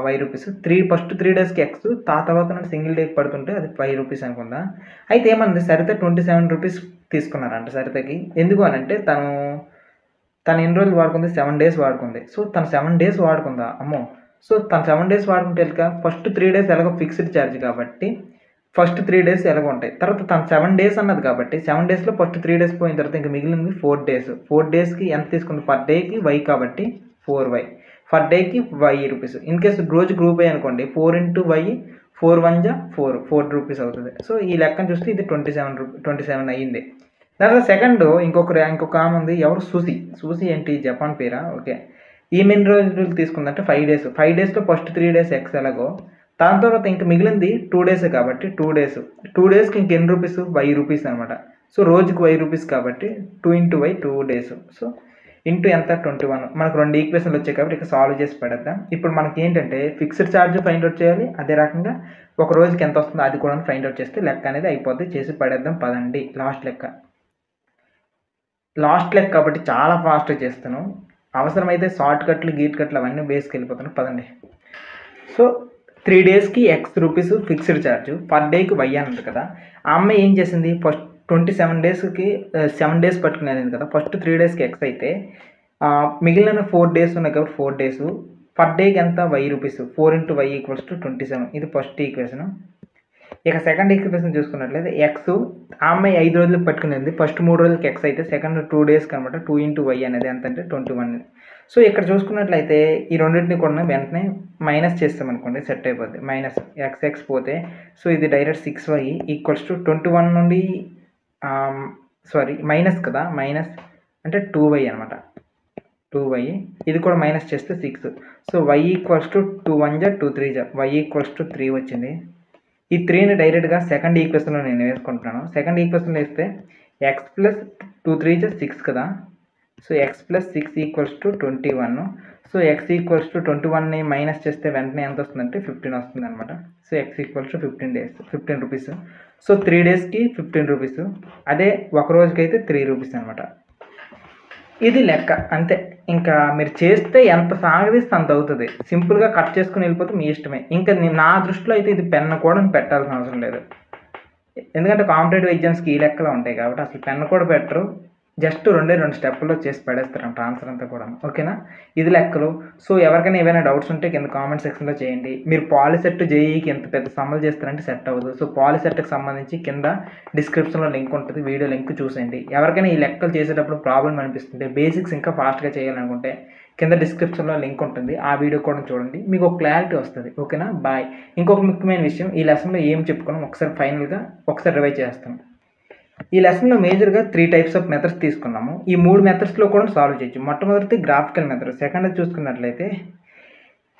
₹1000 ఫస్ట్ 3 డేస్కి ఎక్స్, తర్వాత నుండి సింగిల్ డేకి పడుతుంటే అది ₹5 అనుకుందాం. అయితే ఏమంది, సరిత 27 రూపీస్ తీసుకున్నారంట సరితకి. ఎందుకు అని అంటే తను ఎన్ని రోజులు వాడుకుంది? 7 డేస్ వాడుకుంది. సో తను 7 డేస్ వాడుకుందా? అమ్మో. సో తను 7 డేస్ వాడుకుంటే ఫస్ట్ 3 డేస్ ఎలాగో ఫిక్స్డ్ ఛార్జ్ కాబట్టి ఫస్ట్ 3 డేస్ ఎలాగో ఉంటాయి. తర్వాత తను 7 డేస్ అన్నది కాబట్టి 7 డేస్లో ఫస్ట్ 3 డేస్ పోయిన తర్వాత ఇంకా మిగిలింది 4 డేస్. 4 డేస్కి ఎంత తీసుకుంది? పర్ డేకి వై కాబట్టి 4y. పర్ డేకి ₹1000. ఇన్ కేసు రోజు గ్రూప్ అయ్యి అనుకోండి 4 × y 4 × 1 = 4 రూపీస్ అవుతుంది. సో ఈ లెక్కను చూస్తే ఇది 27 అయ్యింది. తర్వాత సెకండ్ ఇంకొక ఆమె ఉంది. ఎవరు? సూసి ఏంటి? జపాన్ పేరా? ఓకే. ఈమె ఎన్ని రోజులు తీసుకుందంటే 5 డేస్. 5 డేస్లో ఫస్ట్ 3 డేస్ ఎక్స్ ఎలాగో, దాని తర్వాత ఇంక మిగిలింది 2 డేస్ కాబట్టి 2 డేస్. 2 డేస్కి ఇంకెన్ని రూపీస్? ₹1000 అనమాట. సో రోజుకి ₹1000 కాబట్టి 2 × y 2 డేస్. సో ఇంటూ ఎంత? 21. మనకు 2 ఈక్వేషన్లు వచ్చాయి కాబట్టి ఇక సాల్వ్ చేసి పడేద్దాం. ఇప్పుడు మనకి ఏంటంటే ఫిక్స్డ్ ఛార్జ్ ఫైండ్ అవుట్ చేయాలి. అదే రకంగా ఒక రోజుకి ఎంత వస్తుందో అది కూడా ఫైండ్ అవుట్ చేస్తే లెక్క అనేది అయిపోద్ది. చేసి పడేద్దాం పదండి. లాస్ట్ లెక్క కాబట్టి చాలా ఫాస్ట్గా చేస్తాను. అవసరమైతే షార్ట్ కట్లు గీట్ కట్లు అవన్నీ బేస్కి వెళ్ళిపోతాను. పదండి. సో 3 డేస్కి X rupees fixed charge, per డేకి వై అని ఉంది కదా. ఆ అమ్మాయి ఏం చేసింది? ఫస్ట్ 27 డేస్కి 7 డేస్ పట్టుకునేది కదా. ఫస్ట్ 3 డేస్కి ఎక్స్ అయితే మిగిలిన 4 డేస్ ఉన్నాయి కాబట్టి 4 డేస్. పర్ డేకి ఎంత? ₹1000. 4 × y = 27. ఇది ఫస్ట్ ఈక్వేషన్. ఇక సెకండ్ ఈక్వేషన్ చూసుకున్నట్లయితే ఎక్స్ ఆ అమ్మాయి 5 రోజులకు పట్టుకునేది. ఫస్ట్ 3 రోజులకి ఎక్స్ అయితే సెకండ్ 2 డేస్కి అనమాట 2 ఇంటూ వై అనేది ఎంత అంటే 21. సో ఇక్కడ చూసుకున్నట్లయితే ఈ రెండింటిని కూడా వెంటనే మైనస్ చేస్తామనుకోండి సెట్ అయిపోద్ది. మైనస్ ఎక్స్ పోతే సో ఇది డైరెక్ట్ 6y ఈక్వల్స్ టు 21 నుండి మైనస్ కదా, మైనస్ అంటే 2y అనమాట. 2y ఇది కూడా మైనస్ చేస్తే 6. సో y ఈక్వల్స్ టు 2 1 జా 2 3 జా y ఈక్వల్స్ టు 3 వచ్చింది. ఈ 3ని డైరెక్ట్గా సెకండ్ ఈక్వేషన్లో నేను వేసుకుంటున్నాను. సెకండ్ ఈక్వేషన్లో వేస్తే ఎక్స్ ప్లస్ 2 3 జా 6 కదా. So x plus 6 equals to 21. So x equals to 21ని మైనస్ చేస్తే వెంటనే ఎంత వస్తుందంటే 15 వస్తుంది అనమాట. So x equals to 15 rupees. So 3 డేస్కి 15 రూపీస్. అదే ఒక రోజుకి అయితే 3 రూపీస్ అనమాట. ఇది లెక్క అంతే. ఇంకా మీరు చేస్తే ఎంత సాగదీస్తే అంత అవుతుంది. సింపుల్గా కట్ చేసుకుని వెళ్ళిపోతే మీ ఇష్టమే. ఇంకా నా దృష్టిలో అయితే ఇది పెన్ను కూడా పెట్టాల్సిన అవసరం లేదు. ఎందుకంటే కాంపిటేటివ్ ఎగ్జామ్స్కి ఈ లెక్కలు ఉంటాయి కాబట్టి అసలు పెన్ను కూడా పెట్టరు. జస్ట్ 2 స్టెప్పుల్లో చేసి పడేస్తారంట ఆన్సర్ అంతా కూడా. ఓకేనా, ఇది లెక్కలు. సో ఎవరికైనా ఏమైనా డౌట్స్ ఉంటే కింద కామెంట్ సెక్షన్లో చేయండి. మీరు పాలిసెట్ జేఈకి ఎంత పెద్ద సమ్మలు చేస్తారంటే సెట్ అవ్వదు. సో పాలిసెట్కి సంబంధించి కింద డిస్క్రిప్షన్లో లింక్ ఉంటుంది, వీడియో లింక్ చూసేయండి. ఎవరికైనా ఈ లెక్కలు చేసేటప్పుడు ప్రాబ్లం అనిపిస్తుంటే, బేసిక్స్ ఇంకా ఫాస్ట్గా చేయాలనుకుంటే కింద డిస్క్రిప్షన్లో లింక్ ఉంటుంది, ఆ వీడియో కూడా చూడండి, మీకు ఒక క్లారిటీ వస్తుంది. ఓకేనా, బాయ్. ఇంకొక ముఖ్యమైన విషయం, ఈ లెసన్లో ఏం చెప్పుకున్నాం ఒకసారి ఫైనల్గా ఒకసారి రివైజ్ చేస్తాం. ఈ లెసన్లో మేజర్గా 3 టైప్స్ ఆఫ్ మెథడ్స్ తీసుకున్నాము. ఈ 3 మెథడ్స్లో కూడా సాల్వ్ చేయొచ్చు. మొట్టమొదటి గ్రాఫికల్ మెథడ్, సెకండ్ చూసుకున్నట్లయితే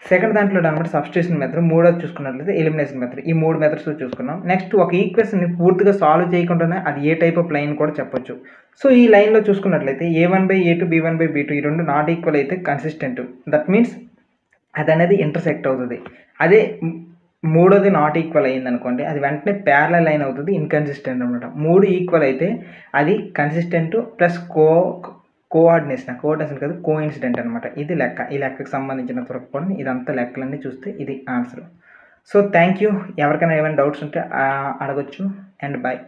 సెకండ్ దాంట్లో అనమాట సబ్స్టిట్యూషన్ మెథడ్, మూడోది చూసుకున్నట్లయితే ఎలిమినేషన్ మెథడ్. ఈ 3 మెథడ్స్ చూసుకున్నాం. నెక్స్ట్ ఒక ఈక్వేషన్ని పూర్తిగా సాల్వ్ చేయకుండానే అది ఏ టైప్ ఆఫ్ లైన్ కూడా చెప్పొచ్చు. సో ఈ లైన్లో చూసుకున్నట్లయితే a1/a2 b1/b2 ఈ రెండు నాట్ ఈక్వల్ అయితే కన్సిస్టెంట్. దట్ మీన్స్ అది అనేది ఇంటర్సెక్ట్ అవుతుంది. అదే మూడోది నాట్ ఈక్వల్ అయ్యింది అనుకోండి, అది వెంటనే ప్యారలల్ లైన్ అవుతుంది, ఇన్కన్సిస్టెంట్ అనమాట. 3 ఈక్వల్ అయితే అది కన్సిస్టెంట్ ప్లస్ కోఆర్డినేషన్ కాదు, కోఇన్సిడెంట్ అనమాట. ఇది లెక్క. ఈ లెక్కకు సంబంధించిన త్వరపడి ఇదంతా లెక్కలన్నీ చూస్తే ఇది ఆన్సర్. So thank you. ఎవరికైనా ఏమైనా డౌట్స్ ఉంటే అడగొచ్చు. And bye.